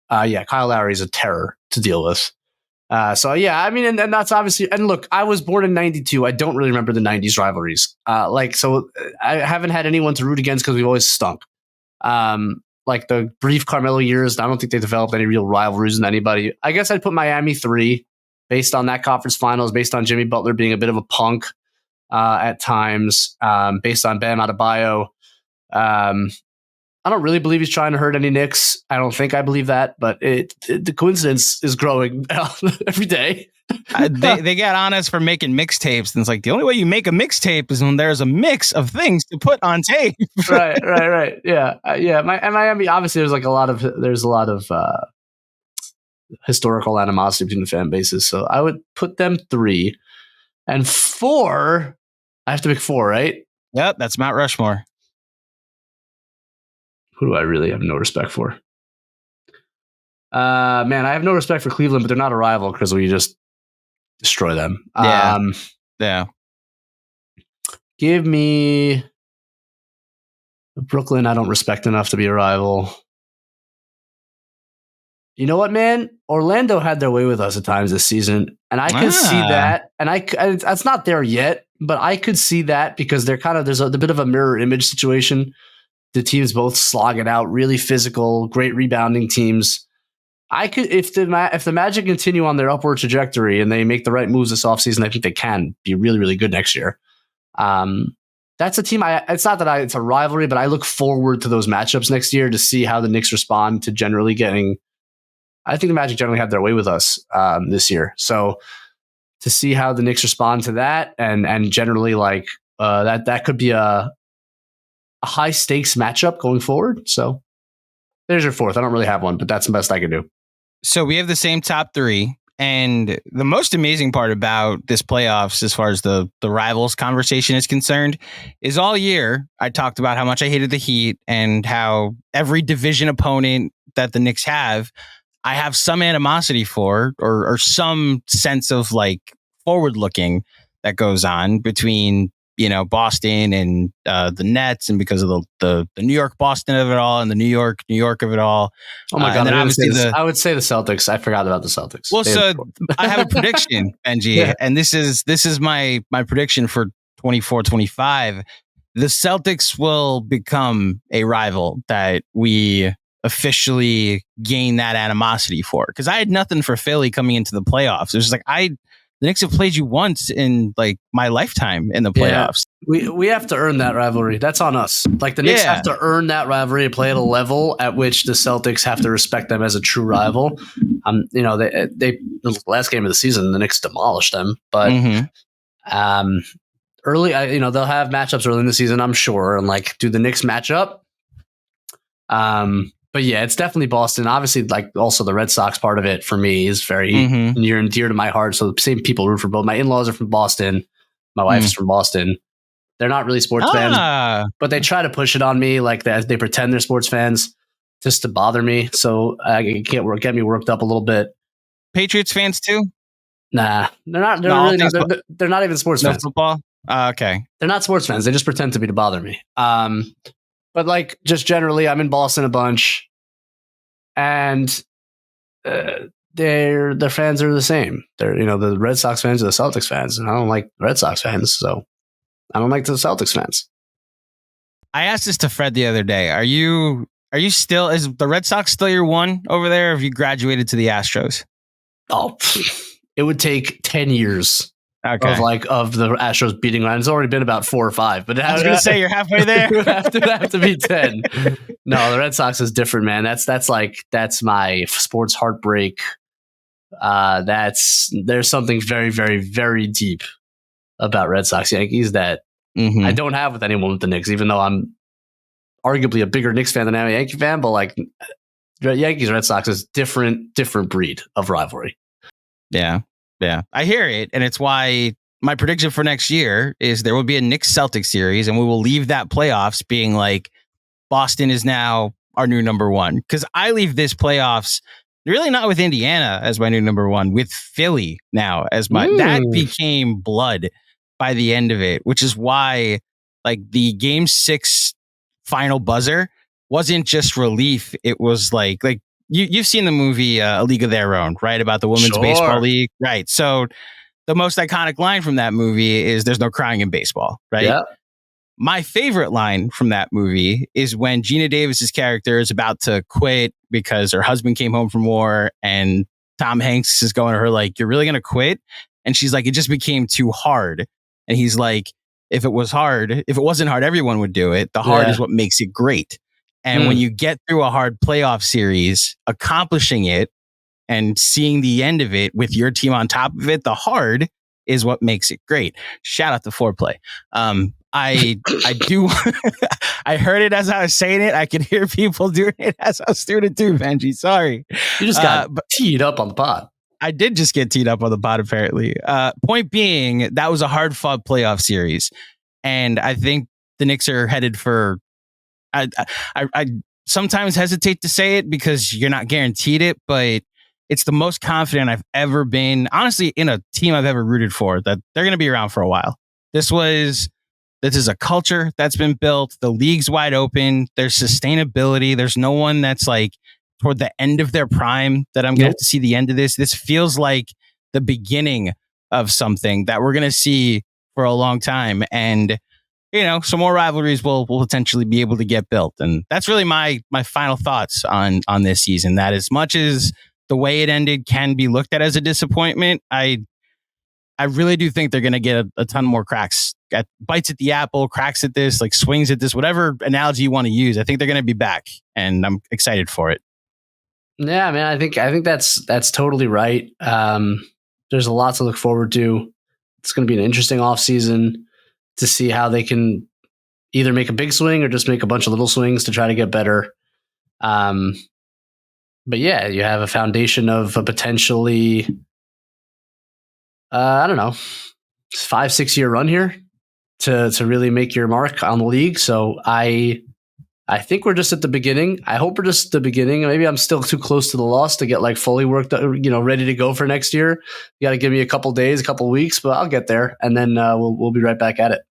Lowry is a terror to deal with. And that's obviously, and look, I was born in 92. I don't really remember the 90s rivalries. So I haven't had anyone to root against because we've always stunk. Like the brief Carmelo years, I don't think they developed any real rivalries with anybody. I guess I'd put Miami 3 based on that conference finals, based on Jimmy Butler being a bit of a punk at times, based on Bam Adebayo. I don't really believe he's trying to hurt any Knicks. I don't think I believe that, but the coincidence is growing every day. They get on us for making mixtapes, and it's like the only way you make a mixtape is when there's a mix of things to put on tape. Right. Yeah. Miami, obviously, there's a lot of historical animosity between the fan bases. So I would put them 3 and 4. I have to pick 4, right? Yep, that's Mount Rushmore. Who do I really have no respect for? I have no respect for Cleveland, but they're not a rival because we just destroy them. Yeah. Give me Brooklyn. I don't respect enough to be a rival. You know what, man? Orlando had their way with us at times this season, and I could see that. And that's not there yet, but I could see that because there's a bit of a mirror image situation. The teams both slog it out, really physical, great rebounding teams. I could, if the Magic continue on their upward trajectory and they make the right moves this offseason, I think they can be really, really good next year. That's a team. It's not that it's a rivalry, but I look forward to those matchups next year to see how the Knicks respond to generally getting. I think the Magic generally have their way with us this year, so to see how the Knicks respond to that, and generally that could be a high stakes matchup going forward. So there's your 4th. I don't really have one, but that's the best I can do. So we have the same top 3. And the most amazing part about this playoffs, as far as the rivals conversation is concerned, is all year I talked about how much I hated the Heat and how every division opponent that the Knicks have, I have some animosity for or some sense of like forward looking that goes on between Boston and the Nets, and because of the New York Boston of it all and the New York of it all. Oh my God! I would say the Celtics. I forgot about the Celtics. Well, so I have a prediction, Benjy, and this is my prediction for 24-25. The Celtics will become a rival that we officially gain that animosity for, because I had nothing for Philly coming into the playoffs. It was like I the Knicks have played you once in like my lifetime in the playoffs. We have to earn that rivalry. That's on us. Like the Knicks have to earn that rivalry and play at a level at which the Celtics have to respect them as a true rival. You know, they the last game of the season, the Knicks demolished them, but early, you know, they'll have matchups early in the season, I'm sure. And like, do the Knicks match up? But yeah, it's definitely Boston. Obviously, like also the Red Sox part of it for me is very near and dear to my heart. So the same people root for both. My in-laws are from Boston. My wife is from Boston. They're not really sports fans, but they try to push it on me like that. They pretend they're sports fans just to bother me. So it can't get me worked up a little bit. Patriots fans too? Nah, they're not. They're not even sports fans. Football? Okay. They're not sports fans. They just pretend to be to bother me. But like just generally, I'm in Boston a bunch, and their fans are the same. They're, you know, the Red Sox fans are the Celtics fans, and I don't like Red Sox fans, so I don't like the Celtics fans. I asked this to Fred the other day. Are you still, is the Red Sox still your one over there, or have you graduated to the Astros? Oh, it would take 10 years of the Astros beating line. It's already been about 4 or 5, but I was going to say you're halfway there. It would have to be 10. No, the Red Sox is different, man. That's my sports heartbreak. There's something very, very, very deep about Red Sox Yankees that I don't have with anyone with the Knicks, even though I'm arguably a bigger Knicks fan than I'm a Yankee fan. But like Yankees Red Sox is different breed of rivalry. Yeah. I hear it, and it's why my prediction for next year is there will be a Knicks Celtics series, and we will leave that playoffs being like Boston is now our new number one. Because I leave this playoffs really not with Indiana as my new number one, with Philly now as my that became blood by the end of it, which is why like the Game 6 final buzzer wasn't just relief. It was like you've seen the movie A League of Their Own, right? About the Women's Baseball League, right? So the most iconic line from that movie is "There's no crying in baseball," right? Yeah. My favorite line from that movie is when Gina Davis's character is about to quit because her husband came home from war, and Tom Hanks is going to her like, "You're really going to quit?" And she's like, "It just became too hard." And he's like, if it wasn't hard, everyone would do it. The hard is what makes it great. And when you get through a hard playoff series, accomplishing it and seeing the end of it with your team on top of it, the hard is what makes it great. Shout out to Foreplay. I do. I heard it as I was saying it. I could hear people doing it as I was doing it too, Benjy. Sorry. You just got teed up on the pod. I did just get teed up on the pod, apparently. Point being, that was a hard-fought playoff series. And I think the Knicks are headed for... I sometimes hesitate to say it because you're not guaranteed it, but it's the most confident I've ever been, honestly, in a team I've ever rooted for, that they're going to be around for a while. This is a culture that's been built. The league's wide open. There's sustainability. There's no one that's like toward the end of their prime that I'm going to have to see the end of this. This feels like the beginning of something that we're going to see for a long time. And, you know, some more rivalries will potentially be able to get built. And that's really my final thoughts on this season. That as much as the way it ended can be looked at as a disappointment, I really do think they're going to get a ton more cracks, at bites at the apple, cracks at this, like swings at this, whatever analogy you want to use. I think they're going to be back, and I'm excited for it. Yeah, man, I think that's totally right. There's a lot to look forward to. It's going to be an interesting offseason to see how they can either make a big swing or just make a bunch of little swings to try to get better. But yeah, you have a foundation of a potentially, I don't know, 5-6 year run here to really make your mark on the league. So I think we're just at the beginning. I hope we're just at the beginning. Maybe I'm still too close to the loss to get like fully worked, ready to go for next year. You got to give me a couple days, a couple weeks, but I'll get there, and then we'll be right back at it.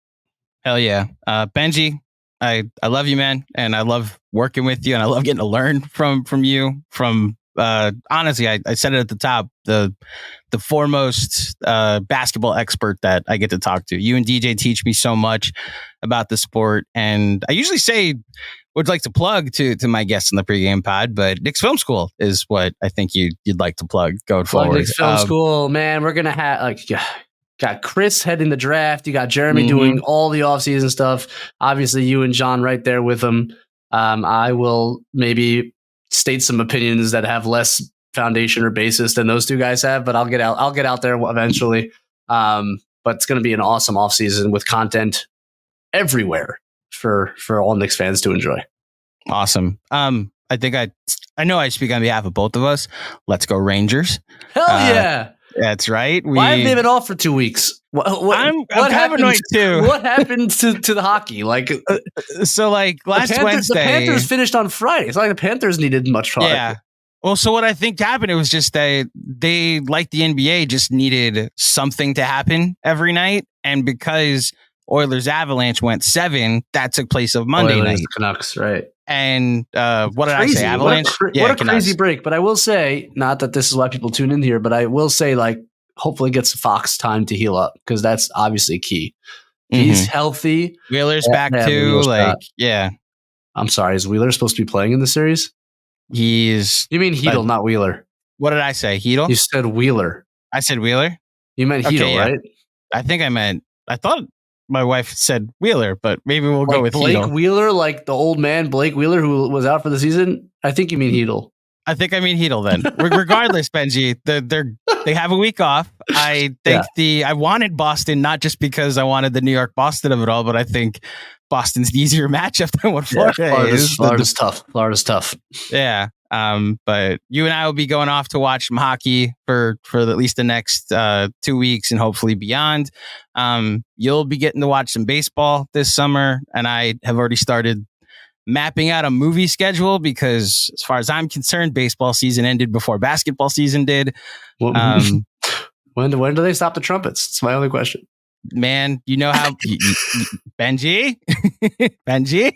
Hell yeah, Benjy, I love you, man, and I love working with you, and I love getting to learn from you. Honestly, I said it at the top, the foremost basketball expert that I get to talk to. You and DJ teach me so much about the sport. And I usually say would like to plug to my guests in the pregame pod, but Knicks Film School is what I think you'd like to plug going forward. Knicks Film School, man. We're gonna have got Chris heading the draft. You got Jeremy doing all the offseason stuff. Obviously, you and John right there with them. I will maybe state some opinions that have less foundation or basis than those two guys have, but I'll get out there eventually. But it's going to be an awesome offseason with content everywhere for all Knicks fans to enjoy. Awesome. I think I know I speak on behalf of both of us. Let's go Rangers. Hell yeah. That's right. Why have they been off for 2 weeks? I'm paranoid too. What happened to the hockey? So last Wednesday, the Panthers finished on Friday. It's not like the Panthers needed much product. Yeah. Well, so what I think happened, it was just they like the NBA just needed something to happen every night, and because Oilers Avalanche went 7, that took place of Monday night. Canucks, right? And what did I say? Avalanche. What a crazy break! But I will say, not that this is why people tune in here, but I will say, hopefully gets Fox time to heal up because that's obviously key. He's healthy. Wheeler's back too. Yeah. I'm sorry. Is Wheeler supposed to be playing in the series? You mean Hedl, not Wheeler. What did I say? Hedl? You said Wheeler. I said Wheeler? You meant Hedl, right? I think I thought my wife said Wheeler, but maybe we'll go with Blake Hedl. Wheeler, like the old man Blake Wheeler who was out for the season? I think you mean Hedl. I think I mean Hedl then. Regardless, Benji, they have a week off. I think I wanted Boston, not just because I wanted the New York Boston of it all, but I think Boston's the easier matchup than what Florida is. Florida's tough. Yeah. But you and I will be going off to watch some hockey for at least the next 2 weeks and hopefully beyond. You'll be getting to watch some baseball this summer, and I have already started mapping out a movie schedule because, as far as I'm concerned, baseball season ended before basketball season did. When do they stop the trumpets? It's my only question. Man, you know how Benji,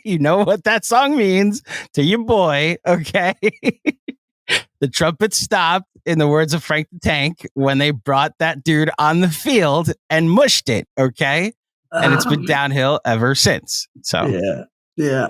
you know what that song means to your boy, okay? The trumpets stopped, in the words of Frank the Tank, when they brought that dude on the field and mushed it, okay? And it's been downhill ever since. So yeah.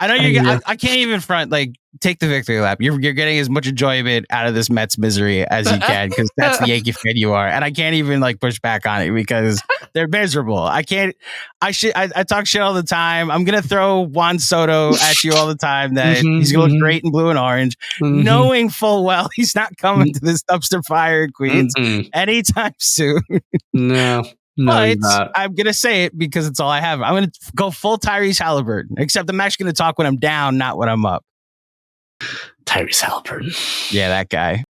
I know I can't even front, take the victory lap. You're getting as much enjoyment out of this Mets misery as you can because that's the Yankee fan you are. And I can't even push back on it because they're miserable. I talk shit all the time. I'm going to throw Juan Soto at you all the time that he's going to look great in blue and orange, knowing full well he's not coming to this dumpster fire in Queens anytime soon. No. But I'm going to say it because it's all I have. I'm going to go full Tyrese Halliburton, except I'm actually going to talk when I'm down, not when I'm up. Tyrese Halliburton. Yeah, that guy.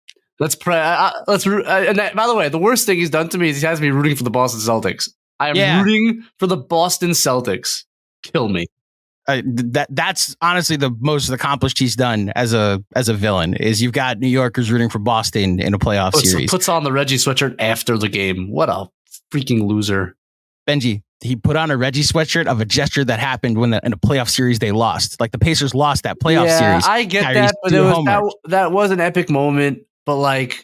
Let's pray. And by the way, the worst thing he's done to me is he has me rooting for the Boston Celtics. I am rooting for the Boston Celtics. Kill me. That's honestly the most accomplished he's done as a villain. Is you've got New Yorkers rooting for Boston in a playoff series. Puts on the Reggie sweatshirt after the game. What a freaking loser. Benji, he put on a Reggie sweatshirt of a gesture that happened when in a playoff series they lost. The Pacers lost that playoff series. I get Tyrese that, but that was an epic moment. But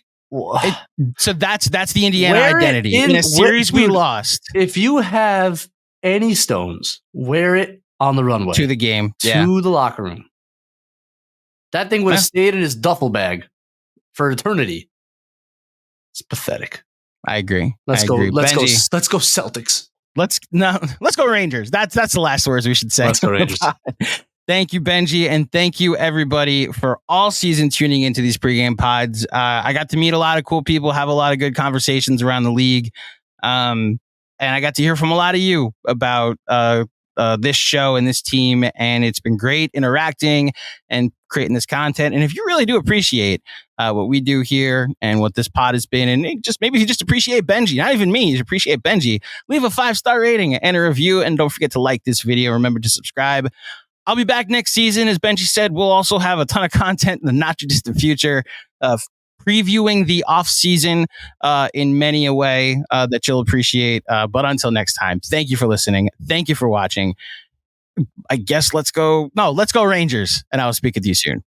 so that's the Indiana identity. In a series we lost. If you have any stones, wear it on the runway to the game, to the locker room. That thing would have stayed in his duffel bag for eternity. It's pathetic. I agree. Let's go Celtics. Let's go Rangers. That's the last words we should say. Let's go Rangers. Thank you, Benji, and thank you everybody for all season tuning into these pregame pods. I got to meet a lot of cool people, have a lot of good conversations around the league, and I got to hear from a lot of you about this show and this team, and it's been great interacting and creating this content. And if you really do appreciate what we do here and what this pod has been, and maybe you just appreciate Benji, not even me, you appreciate Benji, leave a 5-star rating and a review, and don't forget to like this video. Remember to subscribe. I'll be back next season. As Benji said, we'll also have a ton of content in the not too distant future, previewing the offseason in many a way that you'll appreciate. But until next time, thank you for listening. Thank you for watching. I guess let's go Rangers, and I'll speak with you soon.